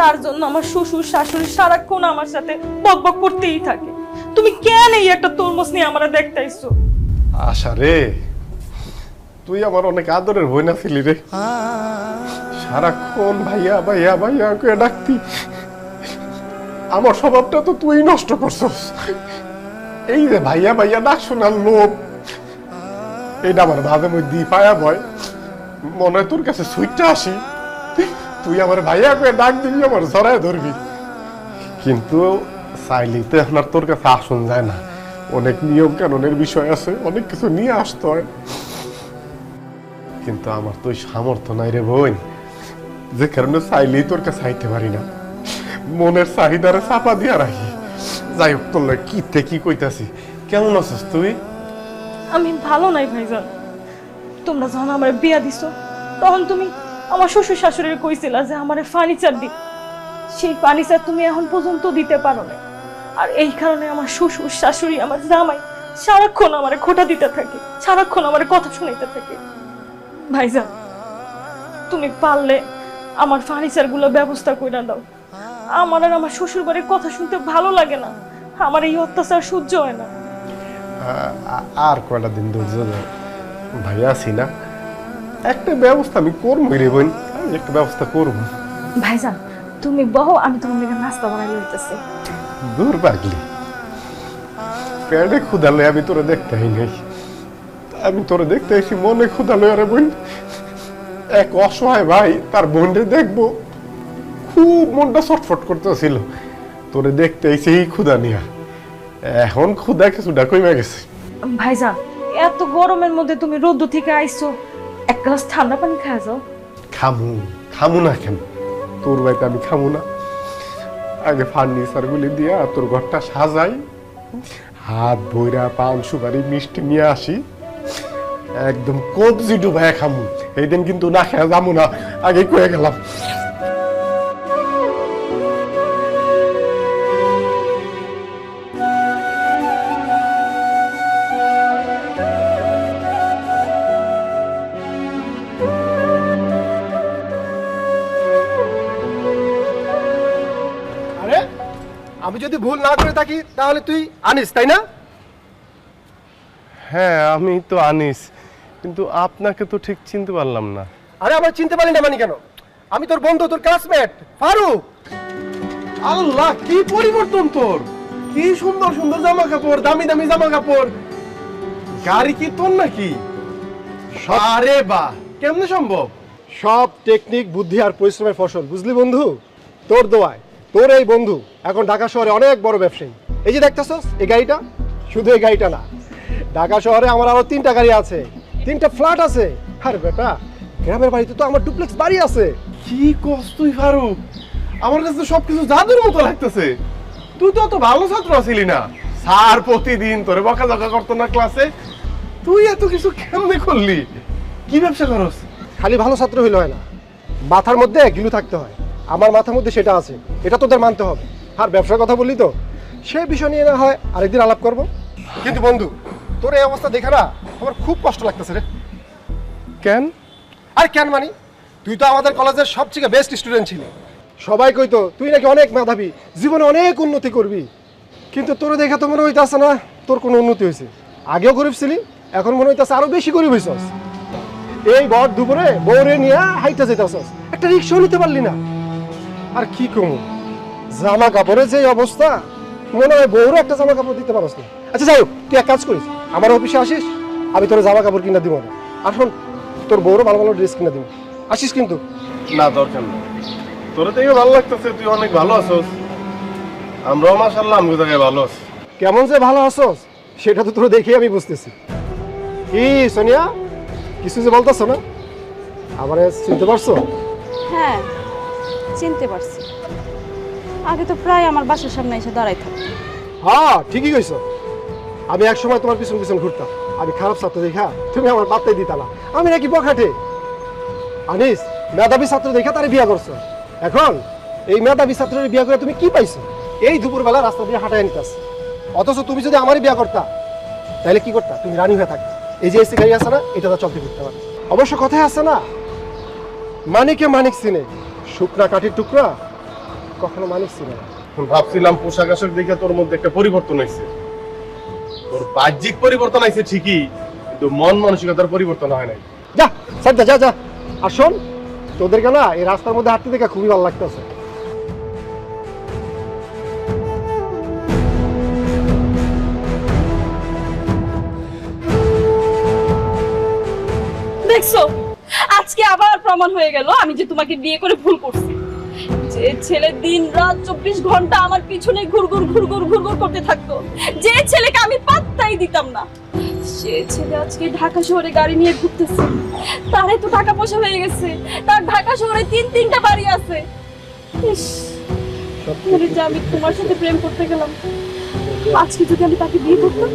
তার জন্য আমার শ্বশুর শাশুড়ি সারাক্ষণ আমার সাথে বকবক করতেই থাকে। তুমি কেন এই একটা তরমুজ নিয়ে আমরা দেখতে আইছো? আশা রে, তুই আমার অনেক আদরের বই না ছিলি রে। সারাক্ষণ ভাইয়া ভাইয়া ভাইয়া করে ডাকতি। আমার স্বভাবটা তো তুই নষ্ট করছস। এই যে ভাইয়া ভাইয়া ডাক শোনার লোভ, এইটা আমার ভাবে মধ্যে পায়া ভয় মনে হয় তোর কাছে সুইটটা আসি, তুই আমার ভাইয়া করে ডাক দিবি, আমার জড়ায় ধরবি। কিন্তু চাইলেই তো এখন আর তোর কাছে আসন যায় না। অনেক নিয়ম কানুনের বিষয় আছে, অনেক কিছু নিয়ে আসতে হয়। কিন্তু আমার তো ওই সামর্থ্য নাই রে বোন, যে কারণে চাইলেই তোর কাছে আইতে পারি না। মনের চাহিদারে চাপা দিয়া রাখি। যাই হোক, তোর কি কি কইতাছি। কেমন আছিস তুই? আমি ভালো নাই ভাইজান। তোমরা যখন আমার বিয়া দিছো তখন তুমি আমার শ্বশুর শাশুড়ির কইছিলা যে আমার ফার্নিচার দিই, সেই ফার্নিচার তুমি এখন পর্যন্ত দিতে পারো না। আর এই কারণে আমার শ্বশুর শাশুড়ি আমার জামাই সারাক্ষণ আমার খোঁটা দিতে থাকে, সারাক্ষণ আমার কথা শুনাইতে থাকে। ভাইজান, তুমি পারলে আমার ফার্নিচার গুলো ব্যবস্থা করে দাও। আমার আর আমার শ্বশুর বাড়ির কথা শুনতে ভালো লাগে না, আমার এই অত্যাচার সহ্য হয় না। আর কয়টা দিন ধৈর্য ধর, ভাইয়া আছি না, একটা ব্যবস্থা আমি করবো রে বোন, আমি একটা ব্যবস্থা করবো। ভাইজান তুমি বহো, আমি তোমার মেয়েকে নাস্তা বানাই লইতেছি। দূর পাগলি, পেটে ক্ষুধা লই আমি তোরে দেখতে আই নাই। আমি তোরে দেখতে এসি মনে ক্ষুধা লই। আরে বোন, এক অসহায় ভাই তার বোনরে দেখবো, খুব মনটা ছটফট করতেছিল। তোরে দেখতে এসে এই ক্ষুধা নিয়া, এখন ক্ষুধা কিছুটা কমে গেছে। ভাইজান এত গরমের মধ্যে তুমি রোদ্দুর থেকে আইছো, এক গ্লাস ঠান্ডা পানি খাওয়া যাও। খামু না কেন? তোর বাড়িতে আমি খামু না? আগে ফার্নিচার গুলি দিয়া তোর ঘরটা সাজাই, হাত ভইরা পান সুপারি মিষ্টি নিয়ে আসি, একদম কবজি ডুবাই খামু। এই দিন কিন্তু না খেয়ে যাবো না, আগে কয়ে গেলাম। আরে আমি যদি ভুল না করে থাকি তাহলে তুই আনিস, তাই না? হ্যাঁ আমি তো আনিস, কিন্তু আপনাকে তো ঠিক চিনতে পারলাম না। আরে আমার চিনতে পারলি না মানে কেন? আমি তোর বন্ধু, তোর ক্লাসমেট ফারুক। আল্লাহ কি পরিবর্তন তোর! কি সুন্দর সুন্দর জামা কাপড়, দামি দামি জামা কাপড়, গাড়ি কি তোর নাকি? আরে বাহ, কেমনে সম্ভব? সব টেকনিক, বুদ্ধি আর পরিশ্রমের ফসল, বুঝলি বন্ধু? তোর দোয়ায় তোর এই বন্ধু এখন ঢাকা শহরে অনেক বড় ব্যবসায়ী। এই যে দেখতেছস এই গাড়িটা, শুধু এই গাড়িটা না, ঢাকা শহরে আমার আরো 3টা গাড়ি আছে, 3টা ফ্ল্যাট আছে। আরে বেটা, গ্রামের বাড়িতে তো আমার ডুপ্লেক্স বাড়ি আছে। কি কস তুই ফারুক? আমার কাছে তো সবকিছু জাদুর মতো লাগতেছে। তুই তো অত ভালো ছাত্র ছিলি না, স্যার প্রতিদিন তোরে বকাঝকা করতো না ক্লাসে, তুই এত কিছু কেমনে করলি? কি ব্যবসা করস? খালি ভালো ছাত্র হইলে হয় না, মাথার মধ্যে গিলু থাকতে হয়। আমার মাথার মধ্যে সেটা আছে, এটা তোদের মানতে হবে। আর ব্যবসার কথা বললি তো, সে বিষয় নিয়ে না হয় আরেকদিন আলাপ করব। কিন্তু বন্ধু, তোর এই অবস্থা দেখে না আমার খুব কষ্ট লাগতেছে রে। কেন? আর কেন মানি, তুই তো আমাদের কলেজের সবচেয়ে বেস্ট স্টুডেন্ট ছিলি। সবাই কইতো তুই নাকি অনেক মেধাবী, জীবনে অনেক উন্নতি করবি। কিন্তু তোর দেখে তো মনে হইতাছে না তোর কোনো উন্নতি হয়েছে। আগেও গরিব ছিলি, এখন মনে হইতাছে আরো বেশি গরিব হইছস। এই ভর দুপুরে বউরে নিয়ে হাইটা যেতেছস, একটা রিক্সাও নিতে পারলি না। আর কি কমু, জামা কাপড়ের যে অবস্থা, মনে হয় বউরও একটা জামা কাপড় দিতে পারস না। আচ্ছা যাই হোক, তুই এক কাজ করিস, আমার অফিসে আসিস, আমি তোর জামা কাপড় কিনা দিব না। আর শোন, তোর বউরও ভালো ভালো ড্রেস কিনা দিব, আসিস কিন্তু। না দরকার নেই, তোর দেখে ভালো লাগতেছে, তুই অনেক ভালো আছস, আমরাও মাশাআল্লাহ আমগো জায়গায় ভালো আছি। কেমন যে ভালো আছস সেটা তো তোর দেখেই আমি বুঝতেছি। কি সোনিয়া, কিছু যে বলতেছো না, আমার চিনতে পারছো? হ্যাঁ চিনতে পারছি, আগে তো প্রায় আমার বাসার সামনে এসে দাঁড়াই থাকতো। হ্যাঁ ঠিকই কইছো, আমি এক সময় তোমার পিছন পিছন ঘুরতাম। আমি খারাপ ছাত্র দেখা তুমি আমার বার্তাই দিতা না, আমি নাকি বখাটে। আনিস, মেধাবী ছাত্র দেখা তারে বিয়া করছো। এখন এই মেধাবী ছাত্রের বিয়া করে তুমি কি পাইছো? এই দুপুরবেলা রাস্তা দিয়ে হাঁটায় নিতাস। অথচ তুমি যদি আমারই বিয়া করতা তাহলে কি করতা? তুমি রানী হয়ে থাকতা। এই যে এসি গাড়ি আছে না, এটা তো চলতে করতে পারে। অবশ্য কথায় আছে না, মানিকে মানিক চিনে, শুকনা কাঠির টুকরা কখনো মানিক চিনে না। ভাবছিলাম পোশাক আশাক দেখে তোর মধ্যে একটা পরিবর্তন হয়েছে। তোর বাহ্যিক পরিবর্তন হয়েছে ঠিকই, কিন্তু মন মানসিকতার পরিবর্তন হয় নাই। যা সাজ্জা, যা যা। আর শোন, তোদেরকে না এই রাস্তার মধ্যে হাঁটতে দেখে খুবই ভালো লাগতেছে। দেখছো, আজকে আবার প্রমাণ হয়ে গেল আমি যে তোমাকে বিয়ে করে ভুল করছি। যে ছেলে দিন রাত 24 ঘন্টা আমার পিছনে ঘুরঘুর ঘুরঘুর ঘুরঘুর করতে থাকতো, যে ছেলেকে আমি পাত্তাই দিতাম না, সে ছেলে আজকে ঢাকা শহরে গাড়ি নিয়ে ঘুরতেছে। তারে তো টাকা পয়সা হয়ে গেছে, তার ঢাকা শহরে 3-3টা বাড়ি আছে। ইস, মনে যে আমি তোমার সাথে প্রেম করতে গেলাম, আজকে যদি আমি তাকে বিয়ে করতাম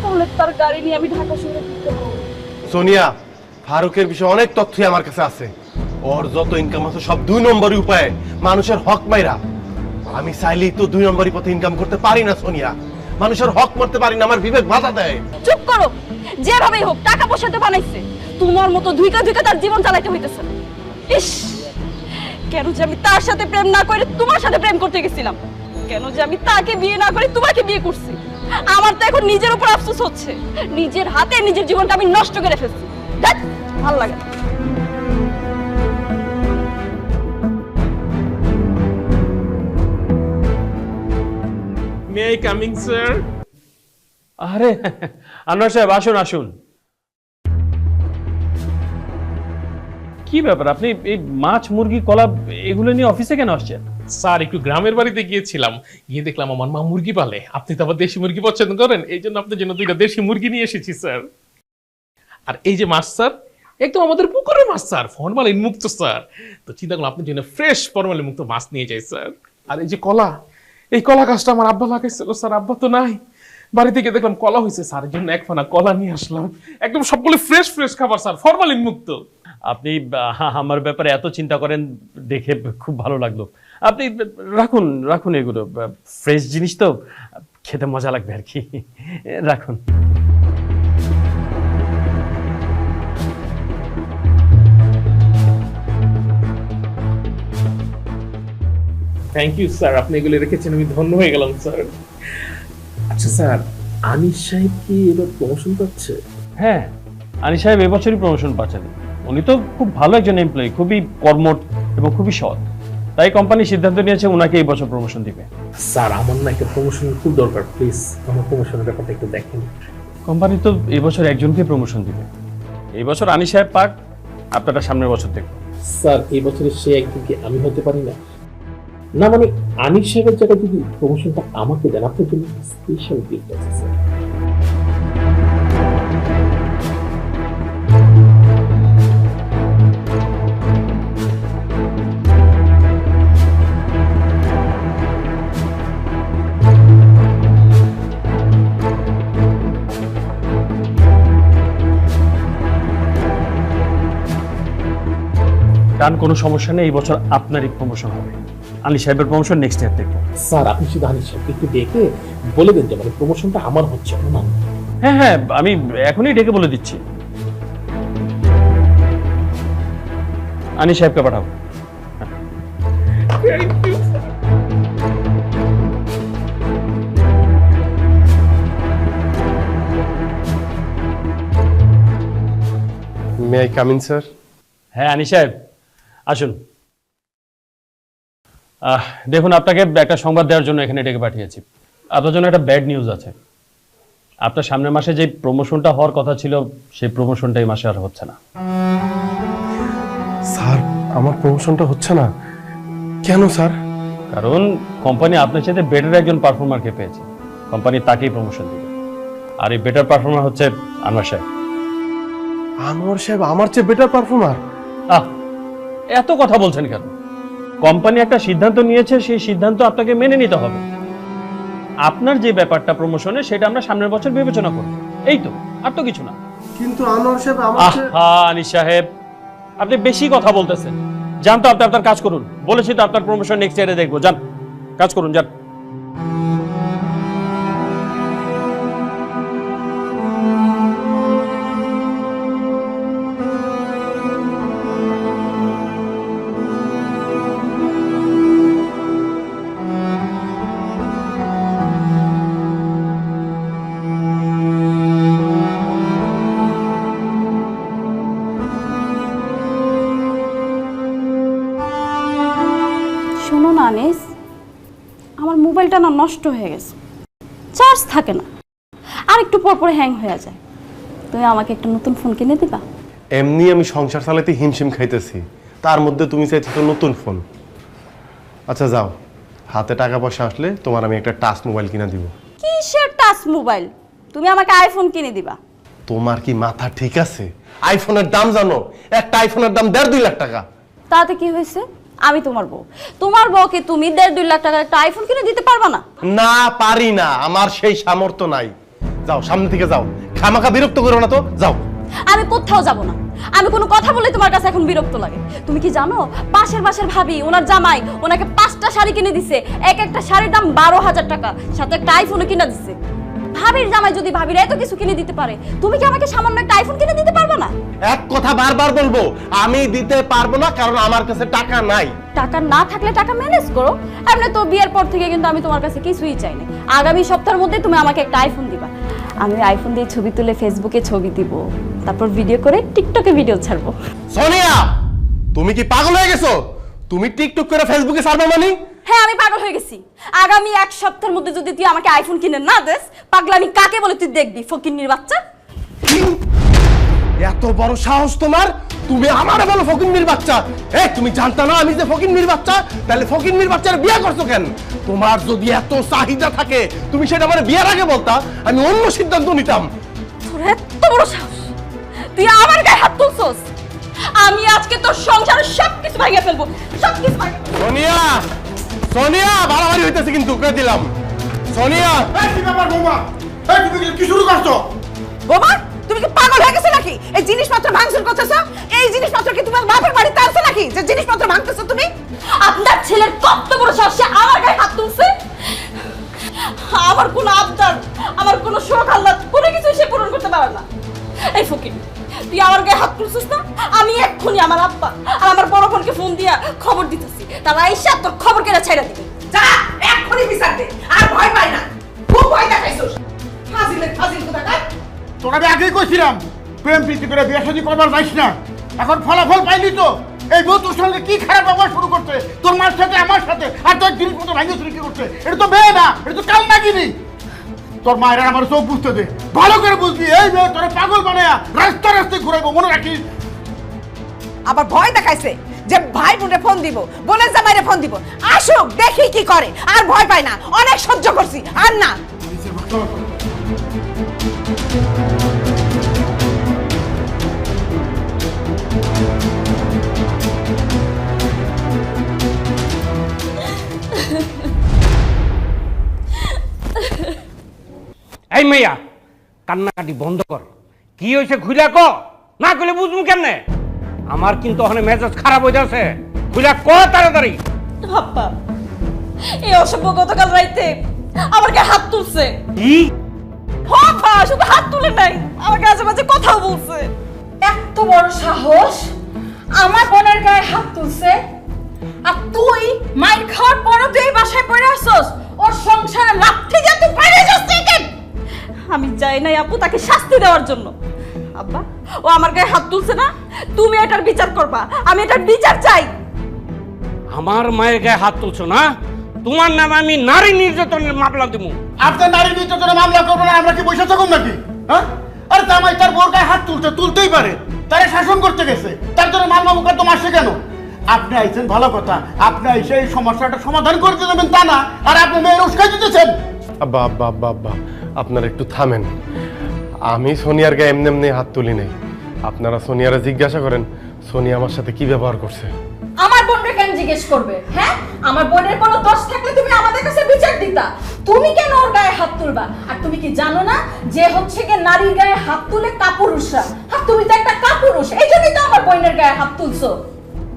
তাহলে তার গাড়ি নিয়ে আমি ঢাকা শহরে ঘুরতে পারবো। সোনিয়া, ফারুকের বিষয়ে অনেক তথ্যই আমার কাছে আছে। ওর যত ইনকাম আছে সব 2 নম্বরই উপায়ে মানুষের হক মাইরা। আমি চাইলেই তো 2 নম্বরই পথে ইনকাম করতে পারি না সোনিয়া, মানুষের হক মারতে পারি না, আমার বিবেক বাধা দেয়। চুপ করো, যেভাবেই হোক টাকা পয়সা তো বানাইছে, তোমার মতো ধুইকা ধুইকা তার জীবন চালাইতে হইতেছে। ইস, কেন যে আমি তার সাথে প্রেম না করে তোমার সাথে প্রেম করতে গেছিলাম, কেন যে আমি তাকে বিয়ে না করে তোমাকে বিয়ে করছি। আমার তো এখন নিজের উপর আফসোস হচ্ছে, নিজের হাতে নিজের জীবনটা আমি নষ্ট করে ফেলছি। ভালো লাগে না। May I coming sir? আরে আনোয়ার সাহেব, আসুন আসুন। কি ব্যাপার, আপনি এই মাছ মুরগি কলা এগুলো নিয়ে অফিসে কেন আসছেন? স্যার একটু গ্রামের বাড়িতে গিয়েছিলাম, গিয়ে দেখলাম আমার মা মুরগি পালে। আপনি তো আবার দেশি মুরগি পছন্দ করেন, এই জন্য আপনার জন্য 2টা দেশি মুরগি নিয়ে এসেছি স্যার। আর এই যে মাছ স্যার, একদম আমাদের পুকুরের মাছ স্যার, ফরমালিন মুক্ত স্যার। তো চিন্তা করলাম আপনার জন্য ফ্রেশ ফরমালিন মুক্ত মাছ নিয়ে যাই স্যার। আর এই যে কলা, এই কলা গাছটা আমার আব্বা লাগাইছিল স্যার, আব্বা তো নাই। বাড়ি থেকে দেখলাম কলা হয়েছে স্যার, জন্য এক ফানা কলা নিয়ে আসলাম। একদম সবগুলো ফ্রেশ ফ্রেশ খাবার স্যার, ফরমালিন মুক্ত। আপনি আমার ব্যাপারে এত চিন্তা করেন দেখে খুব ভালো লাগলো। আপনি রাখুন রাখুন, এগুলো ফ্রেশ জিনিস তো, খেতে মজা লাগবে আর কি। রাখুন। থ্যাংক ইউ স্যার, আপনি এগুলো রেখেছেন, আমি ধন্য হয়ে গেলাম স্যার। আচ্ছা স্যার, আনিস সাহেব কি এবার প্রমোশন পাচ্ছে? হ্যাঁ, আনিস সাহেব এবছরই প্রমোশন পাচ্ছেন। উনি তো খুব ভালো একজন এমপ্লয়ি, খুবই কর্মঠ এবং খুবই সৎ। তাই কোম্পানি সিদ্ধান্ত নিয়েছে ওনাকে এই বছর প্রমোশন দিবে। স্যার আমার না একটা প্রমোশন খুব দরকার, প্লিজ আমার প্রমোশনের ব্যাপারটা একটু দেখেন। কোম্পানি তো এই বছর একজনকে প্রমোশন দিবে। এই বছর আনিস সাহেব পাক, আপনারা সামনের বছর দেখবেন। স্যার এই বছরের সে একদিনকে আমি হতে পারি না? না মানে আনিস সাহেবের জায়গায় যদি প্রমোশনটা আমাকে দেন, আপনার জন্য স্পেশাল গিফট আছে স্যার। কারণ কোনো সমস্যা নেই, এই বছর আপনারই প্রমোশন হবে। আনিস সাহেবের প্রমোশন নেক্সট ইয়ার দেখবো। স্যার আপনি শুধু আনিস সাহেবকে একটু ডেকে বলে দেন যে মানে প্রমোশনটা আমার হচ্ছে না। হ্যাঁ হ্যাঁ, আমি এখনই ডেকে বলে দিচ্ছি। আনিস সাহেবকে পাঠাও। May I come in sir? হ্যাঁ আনিস সাহেব আসুন। দেখুন, আপনাকে একটা সংবাদ দেওয়ার জন্য এখানে ডেকে পাঠিয়েছি। আপনার জন্য একটা ব্যাড নিউজ আছে। আপনার সামনের মাসে যে প্রমোশনটা হওয়ার কথা ছিল, সেই প্রমোশনটা এই মাসে আর হচ্ছে না। স্যার আমার প্রমোশনটা হচ্ছে না কেন স্যার? কারণ কোম্পানি আপনার সাথে বেটার একজন পারফর্মারকে পেয়েছে, কোম্পানি তাকেই প্রমোশন দিবে। আর এই বেটার পারফর্মার হচ্ছে আনোয়ার সাহেব। আনোয়ার সাহেব আমার চেয়ে বেটার পারফর্মার? এত কথা বলছেন কেন? কোম্পানি একটা সিদ্ধান্ত নিয়েছে, সেই সিদ্ধান্ত আপনাকে মেনে নিতে হবে। আপনার যে ব্যাপারটা প্রমোশনে, সেটা আমরা সামনের বছর বিবেচনা করব, এই তো, আর তো কিছু না। কিন্তু আনোয়ার সাহেব আনিস সাহেব, আপনি বেশি কথা বলতেছেন। যান তো, আপনি আপনার কাজ করুন। বলেছি তো আপনার প্রমোশন নেক্সট ইয়ারে দেখবো। যান, কাজ করুন, যান। শোনো না আনিস, আমার মোবাইলটা না নষ্ট হয়ে গেছে, চার্জ থাকে না, আর একটু পর পর হ্যাং হয়ে যায়। তুমি আমাকে একটা নতুন ফোন কিনে দিবা? এমনি আমি সংসার চালাতে হিমশিম খাইতেছি, তার মধ্যে তুমি চাইছো তো নতুন ফোন। আচ্ছা যাও, হাতে টাকা পয়সা আসলে তোমার আমি একটা টাচ মোবাইল কিনে দিব। কিসের টাচ মোবাইল? তুমি আমাকে আইফোন কিনে দিবা? তোমার কি মাথা ঠিক আছে? আইফোনের দাম জানো? একটা আইফোনের দাম 1.5-2 লাখ টাকা। তাতে কি হয়েছে? আমি তোমার বউ, তোমার বউকে তুমি 1.5-2 লাখ টাকার একটা আইফোন কিনে দিতে পারবা না? না পারি না, আমার সেই সামর্থ্য নাই। যাও সামনে থেকে যাও, খামাখা বিরক্ত করো না তো, যাও। আমি কোথাও যাব না, আমি কোনো কথা বলে তোমার কাছে এখন বিরক্ত লাগে। তুমি কি জানো, পাশের ভাবি ওনার জামাই ওনাকে 5টা শাড়ি কিনে দিছে, এক একটা শাড়ির দাম 12,000 টাকা, সাথে একটা আইফোনও কিনে দিছে। ভাবির জামাই যদি ভাবির এত কিছু কিনে দিতে পারে, তুমি কি আমাকে সামান্য একটা আইফোন কিনে দিতে পারবে না? এক কথা বারবার বলবো, আমি দিতে পারবো না, কারণ আমার কাছে টাকা নাই। টাকা না থাকলে টাকা ম্যানেজ করো। এমনি তো বিয়ের পর থেকে কিন্তু আমি তোমার কাছে কিছুই চাই না। আগামী সপ্তাহের মধ্যে তুমি আমাকে একটা আইফোন দিবা। আমি আইফোন দিয়ে ছবি তুলে ফেসবুকে ছবি দিব, তারপর ভিডিও করে টিকটকে ভিডিও ছাড়বো। সোনিয়া, তুমি কি পাগল হয়ে গেছো? তুমি টিকটক করে ফেসবুকে ছাড়বে মানে? হ্যাঁ আমি পাগল হয়ে গেছি। আগামী 1 সপ্তাহের মধ্যে যদি তুই আমাকে আইফোন কিনে না দেস, পাগলামি কাকে বলে তুই দেখবি, ফকিন্নির বাচ্চা। এত বড় সাহস তোমার? তুমি আমারে বলো ফকিন্নির বাচ্চা? এই তুমি জানতা না আমি যে ফকিন্নির বাচ্চা? তাহলে ফকিন্নির বাচ্চার বিয়ে করছো কেন? তোমার যদি এত চাহিদা থাকে, তুমি সেটা আমার বিয়ের আগে বলতা, আমি অন্য সিদ্ধান্ত নিতাম। তোর এত বড় সাহস, তুই আমার গায়ে হাত তুলছস? আমি আজকে তোর সংসারের সবকিছু ভাঙিয়ে ফেলবো, সবকিছু ভাঙিয়ে। সোনিয়া, সোনিয়া বাড়াবাড়ি হইতেছে কিন্তু কয়ে দিলাম। সোনিয়া কি ব্যাপার বৌমা? তুমি কি শুরু করছো? বোমা তুমি কি পাগল হয়ে গেছো নাকি? এই জিনিসপত্র ভাঙচুর করতেছো? এই জিনিসপত্র কি তোমার বাপের বাড়িতে আছে নাকি যে জিনিসপত্র ভাঙতেছো তুমি? আপনার ছেলের কত বড় সাহস, সে আমার গায়ে হাত তুলছে। আমার কোনো আবদার, আমার কোনো শখ আহ্লাদ কোনো কিছু সে পূরণ করতে পারে না। এই ফকির, তুই আমার গায়ে হাত তুলছিস না? আমি এক্ষুনি আমার আব্বা আর আমার বড় বোনকে ফোন দিয়া খবর দিতেছি, তারা এসে তোর খবর কেটে ছাইড়া দিবে। যা এক্ষুনি বিচার দে, আর ভয় পাই না। খুব ভয় দেখাইছস। ফাজিল কোথাকার। তোরা আমি আগেই কইছিলাম প্রেম প্রীতি করে বিয়ে শাদী করবার যাইস না। এখন ফলাফল পাইলি তো। এই বউ তোর সঙ্গে কি খারাপ ব্যবহার শুরু করছে, তোর মার সাথে আমার সাথে, আর তোর জিনিসপত্র ভাঙিয়ে চুরি কি করছে। এটা তো মেয়ে না, এটা তো কাল নাগিনি। তোর মায়ের আমার চোখ বুঝতে দে, ভালো করে বুঝবি। এই মেয়ে তোর পাগল বানায়া রাস্তায় রাস্তায় ঘুরাইবো, মনে রাখিস। আবার ভয় দেখাইছে যে ভাই বোনে ফোন দিব, বোনের জামাইরে ফোন দিব, আসুক দেখি কি করে। আর ভয় পাই না, অনেক সহ্য করছি, আর না। এই মাইয়া কান্নাকাটি বন্ধ কর। কি হয়েছে খুইলা ক, না কইলে বুঝবো কেমনে? আমার কিন্তু ওখানে মেজাজ খারাপ হয়ে যাচ্ছে। খুইলা ক তাড়াতাড়ি। আব্বা, এই অসভ্য গতকাল রাইতে আমার গায়ে হাত তুলছে। কি? বাবা শুধু হাত তুলে নাই, আমার কাছে মাঝে কথাও বলছে। এত বড় সাহস, আমার বোনের গায়ে হাত তুলছে। আর তুই মাইর খাওয়ার পরও তুই এই বাসায় পড়ে আসছস, ওর সংসারে লাথি দিয়ে তুই বাইরে যাচ্ছিস কেন? আমি চাই নাই আপু তাকে শাস্তি দেওয়ার জন্য। আব্বা, ও আমার গায়ে হাত তুলছে না, তুমি এটার বিচার করবা। আমি এটার বিচার চাই। আমার মায়ের গায়ে হাত তুলছো না? তোমার নামে আমি নারী নির্যাতনের মামলা দেবো। আপনার নারী নির্যাতনের মামলা করবো না, আমরা কি বসে থাকুন নাকি? হ্যাঁ, আর জামাই তার বোর গায়ে হাত তুলতেই পারে। তারে শাসন করতে গেছে, তার জন্য মামলা মোকদ্দমা আসে কেন? আপনি আইছেন ভালো কথা, আপনি এসে এই সমস্যাটা সমাধান করতে দেবেন তা না, আর আপনি মেয়ের উস্কাই দিতেছেন। আব্বা আব্বা আব্বা আব্বা, আপনারা একটু থামেন। আমি সোনিয়ার গায়ে এমনি এমনি হাত তুলি নাই। আপনারা সোনিয়ারে জিজ্ঞাসা করেন সোনিয়া আমার সাথে কি ব্যবহার করছে। আমার বোনকে কেন জিজ্ঞেস করবে? হ্যাঁ, আমার বোনের কোনো দোষ থাকলে তুমি আমাদের কাছে বিচার দিতা। তুমি কেন ওর গায়ে হাত তুলবা? আর তুমি কি জানো না যে হচ্ছে কি নারীর গায়ে হাত তুলে কাপুরুষরা? আর তুমি তো একটা কাপুরুষ, এই জন্যই তো আমার বোনের গায়ে হাত তুলছো।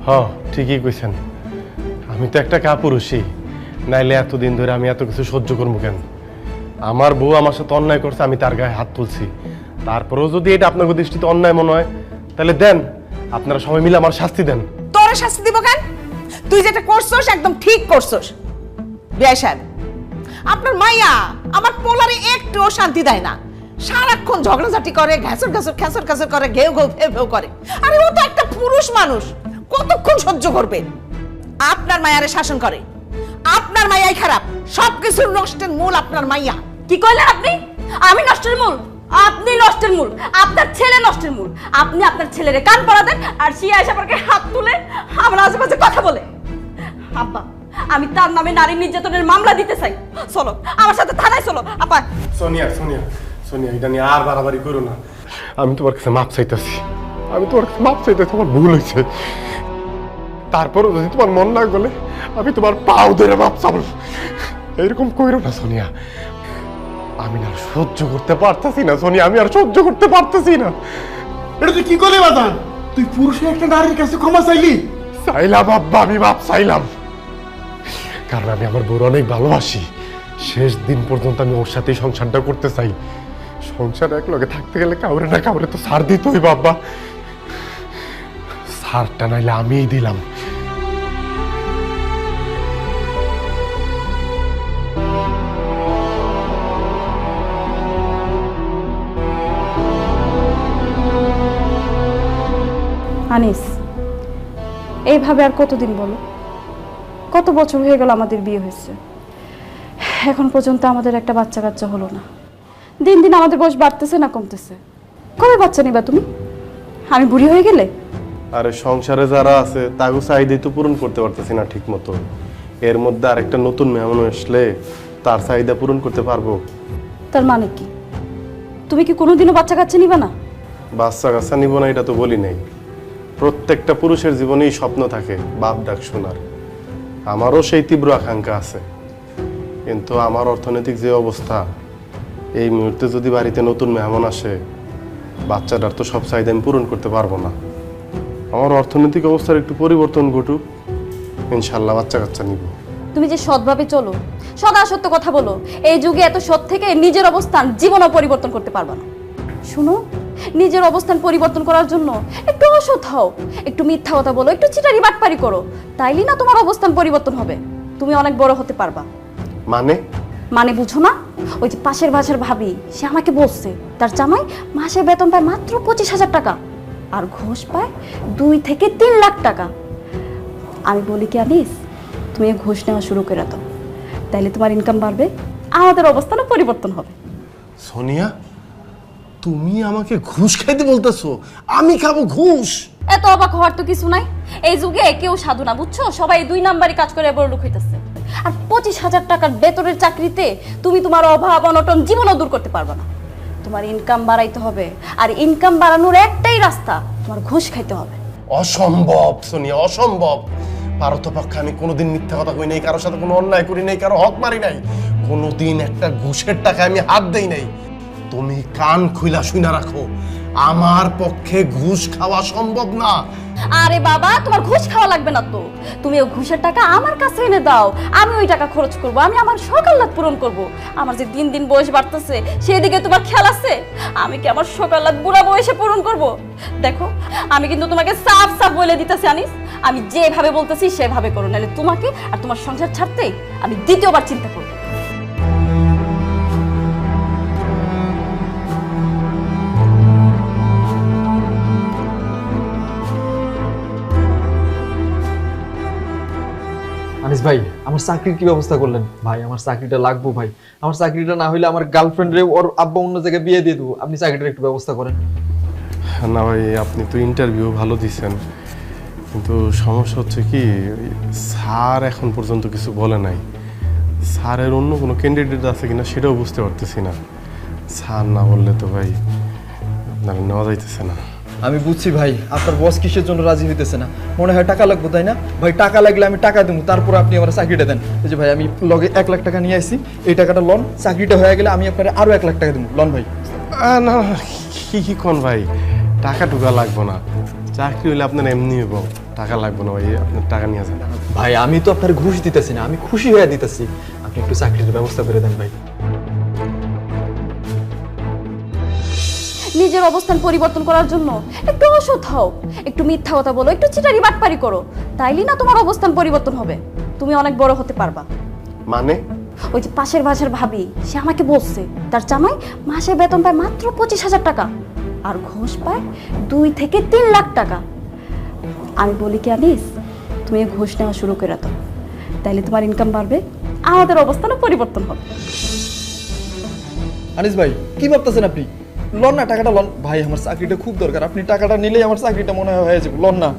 হ্যাঁ ঠিকই কইছেন, আমি তো একটা কাপুরুষই, নাইলে এতদিন ধরে আমি এত কিছু সহ্য করবো কেন? আমার বউ আমার সাথে অন্যায় করছে, আমি তার গায়ে হাত তুলছি। তারপরেও যদি এটা আপনার দৃষ্টিতে অন্যায় মনে হয় তাহলে দেন, আপনারা সবাই মিলে আমার শাস্তি দেন। তোরে শাস্তি দিব কেন? তুই যেটা করছস একদম ঠিক করছস। বিআই সাহেব, আপনার মাইয়া আমার পোলারে একটুও শান্তি দেয় না। সারাক্ষণ ঝগড়াঝাটি করে, ঘ্যাসর ঘ্যাসর করে, ঘেউ ঘেউ ফেউ ফেউ করে। আরে ও তো একটা পুরুষ মানুষ, কতক্ষণ সহ্য করবে? আপনার মায়ারে শাসন করে। আপনার মাইয়াই খারাপ, সবকিছুর নষ্টের মূল আপনার মাইয়া। কি কইলেন আপনি? আমি নষ্টের মূল? আপনি নষ্টের মূল, আপনার ছেলে নষ্টের মূল। আপনি আপনার ছেলেরে কান পড়া দেন, আর সে এসে আমাকে হাত তুলে আমার আশেপাশে কথা বলে। আব্বা, আমি তার নামে নারী নির্যাতনের মামলা দিতে চাই। চলো আমার সাথে থানায় চলো। আপা সোনিয়া সোনিয়া সোনিয়া, এটা নিয়ে আর বাড়াবাড়ি করো না। আমি তোমার কাছে মাপ চাইতেছি, আমি তোমার কাছে মাপ চাইতেছি, আমার ভুল হয়েছে। তারপরও যদি তোমার মন না গলে আমি তোমার পাও ধরে মাপ চাবো। এরকম কইরো না সোনিয়া, আমি আর সহ্য করতে পারতেছি না সোনিয়া, আমি আর সহ্য করতে পারতেছি না। এটা তুই কি করলি বাদান? তুই পুরুষে একটা নারীর কাছে ক্ষমা চাইলি? চাইলাম আব্বা, আমি মাপ চাইলাম, কারণ আমি আমার বউর অনেক ভালোবাসি। শেষ দিন পর্যন্ত আমি ওর সাথেই সংসারটা করতে চাই। সংসার এক লগে থাকতে গেলে কাউরে না কাউরে তো ছাড় দিতে হইব আব্বা। ছাড়টা নাইলে আমিই দিলাম। আনিস, এইভাবে আর কতদিন বলো? কত বছর হয়ে গেল আমাদের বিয়ে হয়েছে, এখন পর্যন্ত আমাদের একটা বাচ্চা কাচ্চা হলো না। দিন দিন আমাদের বয়স বাড়তেছে না কমতেছে? কবে বাচ্চা নিবা তুমি? আমি বুড়ি হয়ে গেলে? আরে সংসারে যারা আছে তাগো চাহিদাই তো পূরণ করতে পারতেছি না ঠিক মতো। এর মধ্যে আরেকটা নতুন মেহমান আসলে তার চাহিদা পূরণ করতে পারবো। তার মানে কি তুমি কি কোনোদিনও বাচ্চা কাচ্চা নিবা না? বাচ্চা কাচ্চা নিব না এটা তো বলি নাই। প্রত্যেকটা পুরুষের জীবনেই স্বপ্ন থাকে বাপ ডাক শোনার। আমারও সেই তীব্র আকাঙ্ক্ষা আছে, কিন্তু আমার অর্থনৈতিক যে অবস্থা, এই মুহূর্তে যদি বাড়িতে নতুন মেহমান আসে, বাচ্চাটার তো সব চাহিদা আমি পূরণ করতে পারবো না। আমার অর্থনৈতিক অবস্থার একটু পরিবর্তন ঘটুক, ইনশাল্লাহ বাচ্চা কাচ্চা নিব। তুমি যে সৎভাবে চলো, সদা সত্য কথা বলো, এই যুগে এত সৎ থেকে নিজের অবস্থান জীবনও পরিবর্তন করতে পারবে না। শুনো, নিজের অবস্থান পরিবর্তন করার জন্য একটু অসৎ হও, একটু মিথ্যা কথা বলো, একটু চিটারি বাটপারি করো, তাইলে না তোমার অবস্থান পরিবর্তন হবে, তুমি অনেক বড় হতে পারবা। মানে বুঝো না? ওই যে পাশের বাসার ভাবি, সে আমাকে বলছে তার জামাই মাসে বেতন পায় মাত্র 25,000 টাকা আর ঘুষ পায় 2 থেকে 3 লাখ টাকা। আমি বলি কি আনিস, তুমি ঘুষ নেওয়া শুরু করে দাও, তাইলে তোমার ইনকাম বাড়বে, আমাদের অবস্থানও পরিবর্তন হবে। সোনিয়া, তুমি আমাকে ঘুষ খাইতে বলতেছো? আমি খাবো ঘুষ? এত অবাক হওয়ার তো কিছু নাই, এই যুগে কেউ সাধু না, বুঝছো? সবাই 2 নাম্বারই কাজ করে বড় লোক হইতেছে। আর 25,000 টাকার বেতনের চাকরিতে তুমি তোমার অভাব অনটন জীবনও দূর করতে পারবে না। তোমার ইনকাম বাড়াইতে হবে, আর ইনকাম বাড়ানোর একটাই রাস্তা, তোমার ঘুষ খাইতে হবে। অসম্ভব সোনিয়া, অসম্ভব। পারতপক্ষে আমি কোনোদিন মিথ্যা কথা কই নাই, কারোর সাথে কোনো অন্যায় করি নাই, কারো হক মারি নাই, কোনোদিন একটা ঘুষের টাকায় আমি হাত দেই নাই। তুমি কান খুইলা শুইনা রাখো, আমার পক্ষে ঘুষ খাওয়া সম্ভব না। আরে বাবা, তোমার ঘুষ খাওয়া লাগবে না তো, তুমি ওই ঘুষের টাকা আমার কাছে এনে দাও, আমি ওই টাকা খরচ করব, আমি আমার সকালাত পূরণ করব। আমার যে দিন দিন বয়স বাড়তেছে, সেদিকে তোমার খেয়াল আছে? আমি কি আমার সকালাত বুড়া বয়সে পূরণ করব? দেখো, আমি কিন্তু তোমাকে সাফ সাফ বলে দিতেছি আনিস, আমি যেভাবে বলতেছি সেভাবে করো, নাহলে তোমাকে আর তোমার সংসার ছাড়তেই আমি দ্বিতীয়বার চিন্তা করব। আনিস ভাই, আমার চাকরির কি ব্যবস্থা করলেন? ভাই আমার চাকরিটা লাগবো ভাই, আমার চাকরিটা না হইলে আমার গার্লফ্রেন্ডরে ওর আব্বা অন্য জায়গায় বিয়ে দিয়ে দেবো, আপনি চাকরিটার একটু ব্যবস্থা করেন। না ভাই, আপনি তো ইন্টারভিউ ভালো দিয়েছেন, কিন্তু সমস্যা হচ্ছে কি, স্যার এখন পর্যন্ত কিছু বলে নাই। স্যারের অন্য কোনো ক্যান্ডিডেট আছে কিনা সেটাও বুঝতে পারতেছি না। স্যার না বললে তো ভাই আপনার নেওয়া যাইতেছে না। আমি বুঝছি ভাই, আপনার বস কিসের জন্য রাজি হইতেছে না, মনে হয় টাকা লাগবে, তাই না ভাই? টাকা লাগলে আমি টাকা দেবো, তারপর আপনি আমার চাকরিটা দেন। এই যে ভাই, আমি লগে 1 লাখ টাকা নিয়ে আসছি, এই টাকাটা লন, চাকরিটা হয়ে গেলে আমি আপনার আরো 1 লাখ টাকা দেবো, লন ভাই। না কি কোন ভাই, টাকা টুকা লাগবো না, চাকরি হইলে আপনার এমনি হইব, টাকা লাগবে না ভাই, আপনার টাকা নিয়ে যান। ভাই আমি তো আপনার ঘুষ দিতেছি না, আমি খুশি হয়ে দিতেছি, আপনি একটু চাকরির ব্যবস্থা করে দেন ভাই। নিজের অবস্থান পরিবর্তন করার জন্য একটু অসৎ হও, একটু মিথ্যা কথা বলো, একটু চিটারি বাটপারি করো, তাইলে না তোমার অবস্থান পরিবর্তন হবে, তুমি অনেক বড় হতে পারবা। মানে? ওই যে পাশের বাসার ভাবি, সে আমাকে বলছে তার জামাই মাসে বেতন পায় মাত্র 25,000 টাকা আর ঘুষ পায় 2 থেকে 3 লাখ টাকা। আমি বলি কি আনিস, তুমি ঘুষ নেওয়া শুরু করে দাও, তাইলে তোমার ইনকাম বাড়বে, আমাদের অবস্থানও পরিবর্তন হবে। আনিস ভাই, কি ভাবতেছেন আপনি? লন না টাকাটা, লন ভাই, আমার চাকরিটা খুব দরকার, আপনি টাকাটা নিলেই আমার চাকরিটা মনে হয় হয়ে যাবে, লন না।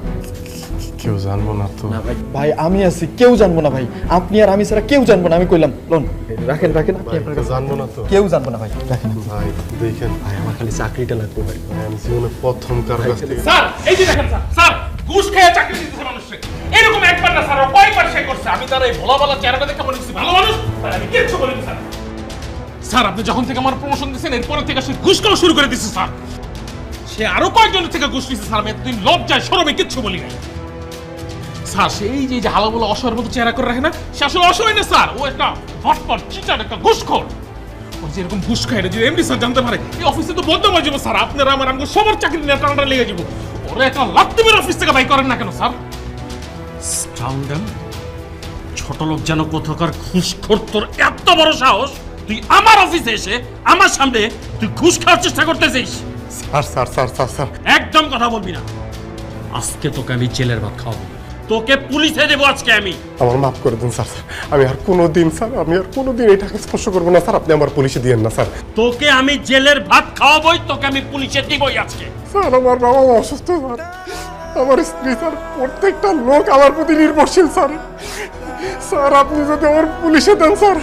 কেউ জানবো না তো? না ভাই, ভাই আমি আছি, কেউ জানবো না ভাই, আপনি আর আমি ছাড়া কেউ জানবো না, আমি কইলাম লন। রাখেন রাখেন, আপনি আপনার কাছে জানবো না তো? কেউ জানবো না ভাই, রাখেন ভাই। দেখেন ভাই, আমার খালি চাকরিটা লাগবে ভাই, আমি জীবনে প্রথম কার কাছ থেকে। স্যার এই যে দেখেন স্যার, স্যার ঘুষ খেয়ে চাকরি দিতেছে মানুষকে, এরকম একবার না স্যার, কয়েকবার সে করছে। আমি তার এই ভোলা ভালা চেহারাটা দেখে মনে হচ্ছে ভালো মানুষ, তাই আমি কিচ্ছু বলিনি স্যার। স্যার আপনি যখন থেকে আমার প্রমোশন দিয়েছেন, এরপর থেকে সে ঘুষ খাওয়া শুরু করে দিচ্ছে স্যার। সে আরো কয়েকজনের থেকে ঘুষ নিচ্ছে স্যার, আমি এতদিন লজ্জায় শরমে কিচ্ছু বলি নাই স্যার। সেই যে হালা বলা অসহায়ের মতো চেহারা করে রাখে না, সে আসলে অসহায় না স্যার, ও একটা ভটপট চিটার, একটা ঘুষখোর। ও যে এরকম ঘুষ খায় যদি এমডি স্যার জানতে পারে, এই অফিসে তো বন্ধ হয়ে যাবো স্যার, আপনারা আমার আমাকে সবার চাকরি নিয়ে টানাটা লেগে যাবো। ওরা একটা লাত্তি মেরে অফিস থেকে বাই করেন না কেন স্যার? স্টাউন্ডেম ছোট লোক যেন কোথাকার ঘুষখোর, তোর এত বড় সাহস, তুই আমার অফিসে এসে আমার সামনে তুই ঘুষ খাওয়ার চেষ্টা করতেছিস? Sir sir sir sir sir একদম কথা বলবি না, আজকে তোকে আমি জেলের ভাত খাওয়াবো, তোকে পুলিশে দেবো আজকে আমি। আমার মাফ করে দিন স্যার, আমি আর কোনোদিন স্যার, আমি আর কোনোদিন এই টাকা স্পর্শ করবো না স্যার, আপনি আমার পুলিশে দিয়েন না স্যার। তোকে আমি জেলের ভাত খাওয়াবোই, তোকে আমি পুলিশে দিবই আজকে। স্যার আমার বাবা অসুস্থ স্যার, আমার স্ত্রী স্যার, প্রত্যেকটা লোক আমার প্রতি নির্ভরশীল স্যার। স্যার আপনি যদি আমার পুলিশে দেন স্যার,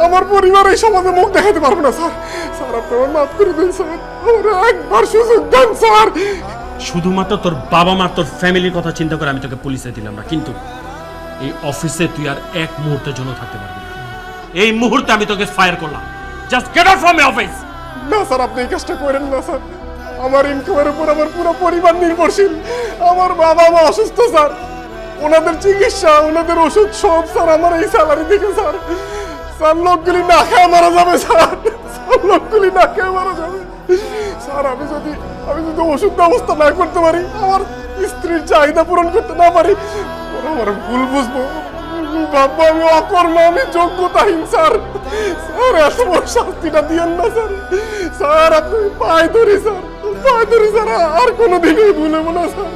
আমার পরিবার এই সমাজে মুখ দেখাতে পারবে না স্যার। স্যার আপনি আমার মাফ করে দিন স্যার, আমার একবার সুযোগ দেন স্যার। শুধুমাত্র তোর বাবা মা, তোর ফ্যামিলির কথা চিন্তা করে আমি তোকে পুলিশে দিলাম না, কিন্তু এই অফিসে তুই আর এক মুহূর্তের জন্য থাকতে পারবি না। এই মুহূর্তে আমি তোকে ফায়ার করলাম। Just get out from my office. না স্যার, আপনি এই কাজটা করেন না স্যার। আমার ইনকামের উপর আমার পুরো পরিবার নির্ভরশীল। আমার বাবা মা অসুস্থ স্যার, ওনাদের চিকিৎসা, ওনাদের ওষুধ সব স্যার আমার এই স্যালারি থেকে স্যার। স্যার লোকগুলি না খেয়ে মারা যাবে স্যার, স্যার লোকগুলি না খেয়ে মারা যাবে স্যার। আমি যদি ওষুধ ব্যবস্থা না করতে পারি, আমার স্ত্রীর চাহিদা পূরণ করতে না পারি, ওরা আমার ভুল বুঝবো, বাবা আমি অকর্ম, আমি যোগ্যতাহীন স্যার। স্যার এত বড় শাস্তিটা দিয়েন না স্যার। স্যার আপনি পায়ে ধরি স্যার, পায়ে ধরি স্যার, আর কোনোদিনই ভুলবো না স্যার।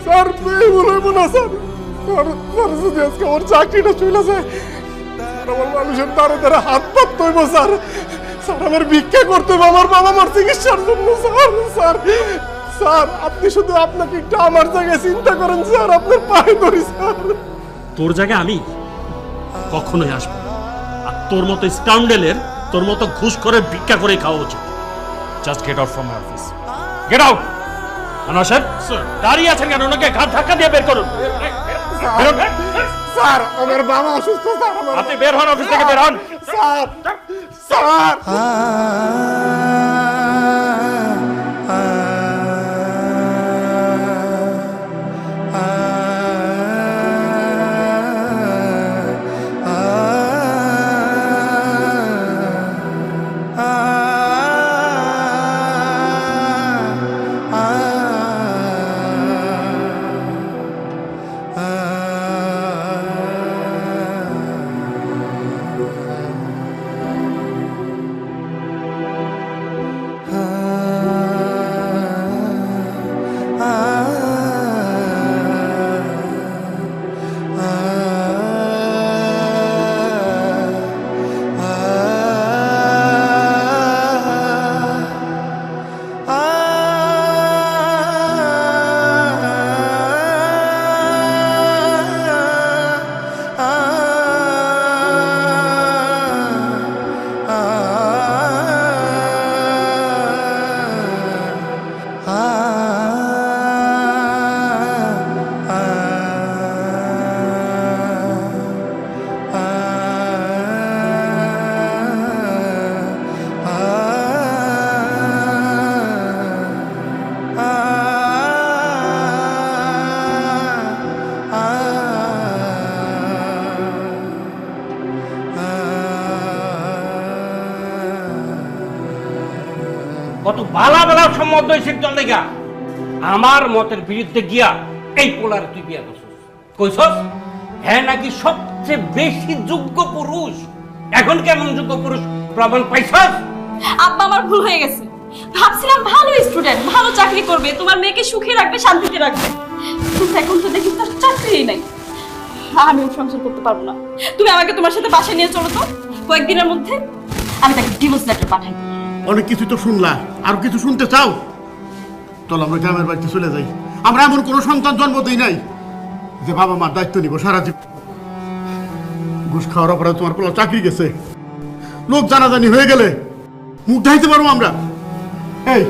স্যার ভুলবো না স্যার। স্যার স্যার যদি আজকে আমার চাকরিটা চলে যায়, স্যার আমার মানুষের দ্বারা দ্বারা হাত পাততে হইব স্যার। স্যার আমার ভিক্ষা করতে হবে আমার বাবা মার চিকিৎসার জন্য স্যার। স্যার স্যার আপনি শুধু আপনাকে একটু আমার জায়গায় চিন্তা করেন স্যার, আপনার পায়ে ধরি স্যার। তোর জায়গায় আমি কখনোই আসবো না। আর তোর মতো স্কাউন্ডেলের, তোর মতো ঘুষ করে ভিক্ষা করে খাওয়া উচিত। Just get out from my office, get out. Anwar সাহেব দাঁড়িয়ে আছেন কেন? ওনাকে ঘাট ধাক্কা দিয়ে বের করুন। স্যার আমার বাবা অসুস্থ স্যার। আপনি বের হন, অফিস থেকে বের হন স্যার। স্যার কত বালা বালা সম্মত হয়েছে চল দেখা আমার মতের বিরুদ্ধে গিয়া এই পোলার তুই বিয়া করছিস। কইছস হ্যাঁ নাকি সবচেয়ে বেশি যোগ্য পুরুষ। এখন কেমন যোগ্য পুরুষ প্রমাণ পাইছস? আব্বা আমার ভুল হয়ে গেছে। ভাবছিলাম ভালো স্টুডেন্ট, ভালো চাকরি করবে, তোমার মেয়েকে সুখে রাখবে, শান্তিতে রাখবে, কিন্তু এখন তো দেখি তার চাকরিই নাই। আমিও সংসার করতে পারবো না। তুমি আমাকে তোমার সাথে বাসায় নিয়ে চলো তো, কয়েকদিনের মধ্যে আমি তাকে ডিভোর্স লেটার পাঠাই। অনেক কিছু তো শুনলা, আর কিছু শুনতে চাও? চলো আমরা গ্রামের বাড়িতে চলে যাই। আমরা এমন কোনো সন্তান জন্ম দিই নাই যে বাবা মার দায়িত্ব নিব সারা জীবন। ঘুষ খাওয়ার অপরাধে তোমার কোনো চাকরি গেছে, লোক জানাজানি হয়ে গেলে মুখ ঢাইতে পারবো আমরা? এই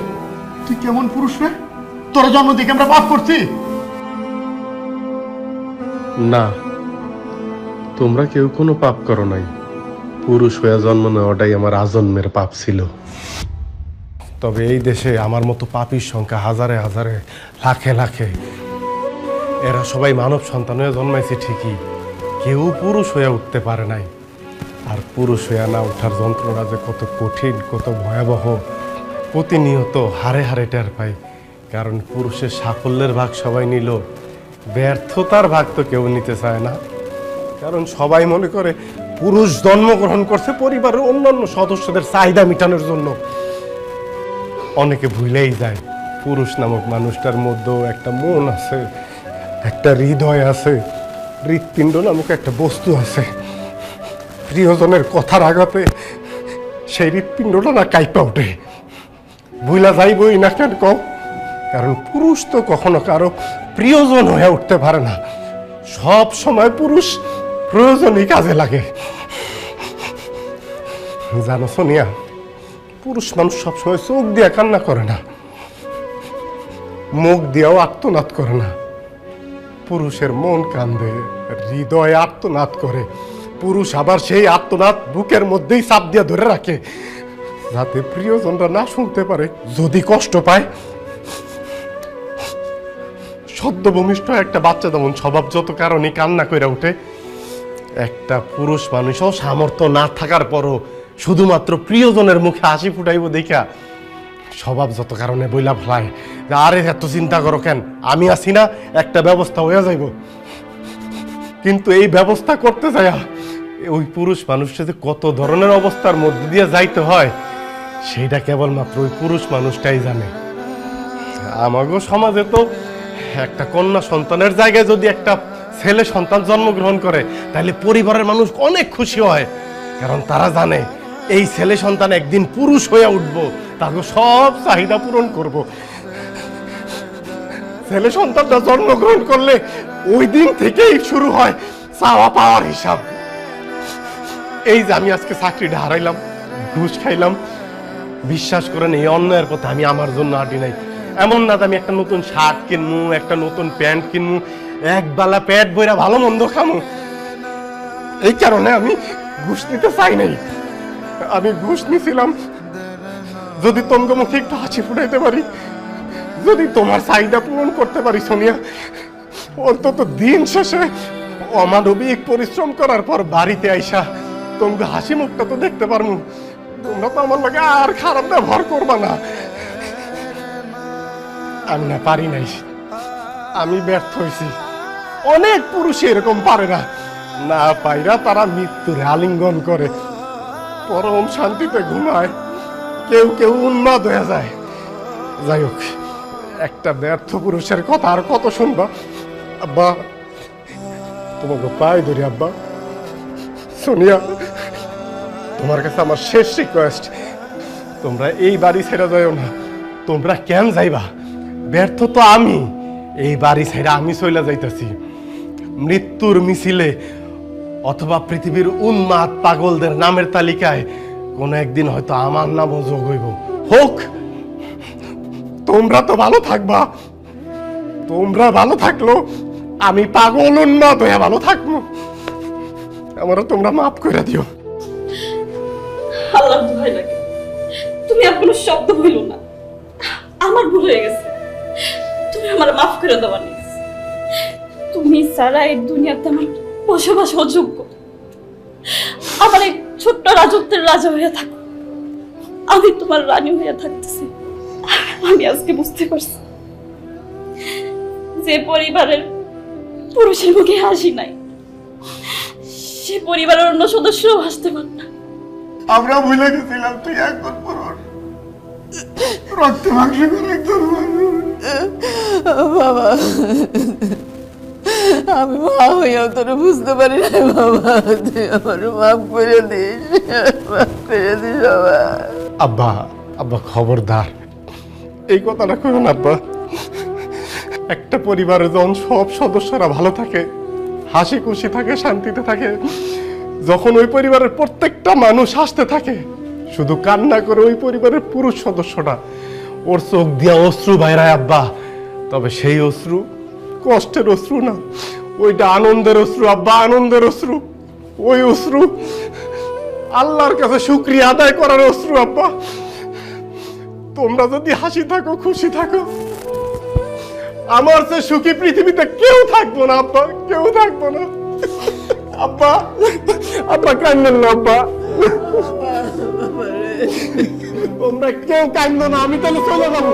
তুই কেমন পুরুষ রে? তোর জন্ম দিকে আমরা পাপ করছি? না, তোমরা কেউ কোনো পাপ করো নাই। পুরুষ হয়ে জন্ম নেওয়াটাই আমার আজন্মের পাপ ছিল। তবে এই দেশে আমার মতো পাপীর সংখ্যা হাজারে হাজারে, লাখে লাখে। এরা সবাই মানব সন্তান হয়ে জন্মাইছে ঠিকই, কেউ পুরুষ হয়ে উঠতে পারে নাই। আর পুরুষ হয়ে না ওঠার যন্ত্রণা যে কত কঠিন, কত ভয়াবহ, প্রতিনিয়ত হারে হারে টের পাই। কারণ পুরুষের সাফল্যের ভাগ সবাই নিল, ব্যর্থতার ভাগ তো কেউ নিতে চায় না। কারণ সবাই মনে করে পুরুষ জন্মগ্রহণ করছে পরিবারের অন্যান্য সদস্যদের চাহিদা মেটানোর জন্য। অনেকে ভুলেই যায় পুরুষ নামক মানুষটার মধ্যেও একটা মন আছে, একটা হৃদয় আছে, হৃৎপিণ্ড নামক একটা বস্তু আছে। প্রিয়জনের কথার আঘাতে সেই হৃৎপিণ্ডটা না কাইপা ওঠে। ভুলা যাইবই না কেন কম? কারণ পুরুষ তো কখনো কারো প্রিয়জন হয়ে উঠতে পারে না। সব সময় পুরুষ প্রয়োজনই কাজে লাগে। জানো সোনিয়া, পুরুষ মানুষ সবসময় চোখ দিয়ে কান্না করে না, মুখ দিয়েও আত্মনাদ করে না। পুরুষের মন কান্দে, হৃদয় আর্তনাদ করে, পুরুষ আবার সেই আর্তনাদ বুকের মধ্যেই চাপ দিয়ে ধরে রাখে, যাতে প্রিয়জনরা না শুনতে পারে। যদি কষ্ট পায়, সদ্যভূমিষ্ঠ একটা বাচ্চা যেমন স্বভাব যত কারণে কান্না করে ওঠে, একটা পুরুষ মানুষও সামর্থ্য না থাকার পরও শুধুমাত্র প্রিয়জনের মুখে হাসি ফুটাইব দেখা স্বভাব যত কারণে বইলা ফেলায়, আরে এত চিন্তা করো কেন, আমি আছি না, একটা ব্যবস্থা হয়ে যাইব। কিন্তু এই ব্যবস্থা করতে যায় ওই পুরুষ মানুষটা যে কত ধরনের অবস্থার মধ্যে দিয়ে যাইতে হয় সেইটা কেবলমাত্র ওই পুরুষ মানুষটাই জানে। আমাগো সমাজে তো একটা কন্যা সন্তানের জায়গায় যদি একটা ছেলে সন্তান জন্মগ্রহণ করে তাহলে পরিবারের মানুষ অনেক খুশি হয়, কারণ তারা জানে এই ছেলে সন্তান একদিন পুরুষ হয়ে উঠব, তাকে সব চাহিদা পূরণ করব। ছেলে সন্তানটা জন্মগ্রহণ করলে ওই দিন থেকেই শুরু হয় চাওয়া পাওয়ার হিসাব। এই যে আমি আজকে চাকরিটা হারাইলাম, ঘুষ খাইলাম, বিশ্বাস করেন এই অন্যায়ের কথা আমি আমার জন্য হাঁটি নাই। এমন না আমি একটা নতুন শার্ট কিনবো, একটা নতুন প্যান্ট কিনবো, এক বেলা পেট বইরা ভালো মন্দ খামো, এই কারণে আমি ঘুষ নিতে চাই নাই। আমি ঘুষ নিছিলাম যদি তোমাকে মুখে একটু হাসি ফুটাইতে পারি, যদি তোমার চাহিদা পূরণ করতে পারি সোনিয়া, অন্তত দিন শেষে অমানবিক পরিশ্রম করার পর বাড়িতে আইসা তোমাকে হাসি মুখটা তো দেখতে পারবো। তোমরা তো আমার লাগে আর খারাপ ব্যবহার করবা না। আমি না পারি নাই, আমি ব্যর্থ হয়েছি। অনেক পুরুষ এরকম পারে না, না পাইরা তারা মৃত্যুর আলিঙ্গন করে, পরম শান্তিতে ঘুমায়, কেউ কেউ উন্মাদ হয়ে যায়। যাই হোক, একটা ব্যর্থ পুরুষের কথা আর কত শুনবা। আব্বা তোমাকে পায়ে ধরি, আব্বা সোনিয়া, তোমার কাছে আমার শেষ রিকোয়েস্ট, তোমরা এই বাড়ি ছেড়ে যাও না। তোমরা কেন যাইবা? ব্যর্থ তো আমি, এই বাড়ি ছেড়ে আমি চলে যাইতেছি মৃত্যুর মিছিলে, অথবা পৃথিবীর উন্মাদ পাগলদের নামের তালিকায় কোনো একদিন হয়তো আমার নামও যোগ হইব। হোক, তোমরা তো ভালো থাকবা, তোমরা ভালো থাকলো আমি পাগল উন্মাদ হয়ে ভালো থাকবো। আমারও তোমরা মাফ করে দিও। আল্লাহ দোহাই লাগে, তুমি আর কোনো শব্দ বইল না, আমার ভুল হয়ে গেছে, তুমি আমার মাফ করে দেওয়া নিস। তুমি সারা এই দুনিয়াতে আমার বসবাস অযোগ্য। আমার এই ছোট্ট রাজত্বের রাজা হয়ে থাকো, আমি তোমার রানী হয়ে থাকতেছি। আমি আজকে বুঝতে পারছি যে পরিবারের পুরুষের মুখে হাসি নাই, সে পরিবারের অন্য সদস্যও হাসতে পারে না। আমরা ভুলে গেছিলাম তুই একজন পুরুষ, রক্ত মাংস করে একজন বাবা, আমি মা হইয়াও তোরা বুঝতে পারি না বাবা, তুই আমার মাফ করে দিস, মাফ করে দিস বাবা। আব্বা, আব্বা খবরদার এই কথাটা কইও না আব্বা। একটা পরিবারে যখন সব সদস্যরা ভালো থাকে, হাসি খুশি থাকে, শান্তিতে থাকে, যখন ওই পরিবারের প্রত্যেকটা মানুষ হাসতে থাকে, শুধু কান্না করে ওই পরিবারের পুরুষ সদস্যটা, ওর চোখ দিয়া অশ্রু বাইরায় আব্বা, তবে সেই অশ্রু কষ্টের অশ্রু না, ওইটা আনন্দের অশ্রু আব্বা, আনন্দের অশ্রু। ওই অশ্রু আল্লাহর কাছে শুকরিয়া আদায় করার অশ্রু আব্বা। তোমরা যদি হাসি থাকো, খুশি থাকো, আমার চেয়ে সুখী পৃথিবীতে কেউ থাকবো না আব্বা, কেউ থাকবো না। আব্বা, আব্বা কান্দেন না আব্বা, তোমরা কেউ কান্দো না, আমি তাহলে চলে যাবো।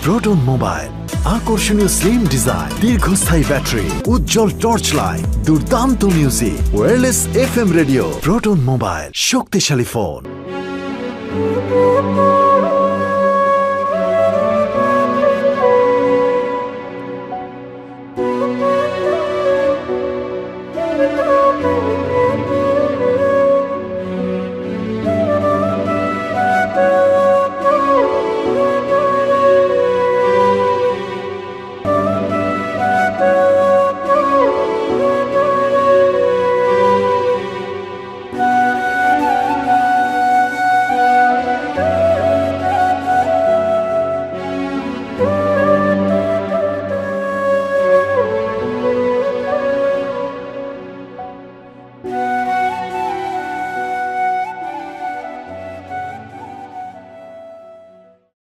প্রোটন মোবাইল, আকর্ষণীয় স্লিম ডিজাইন, দীর্ঘস্থায়ী ব্যাটারি, উজ্জ্বল টর্চ লাইট, দুর্দান্ত music, wireless FM radio. Proton mobile, শক্তিশালী ফোন। না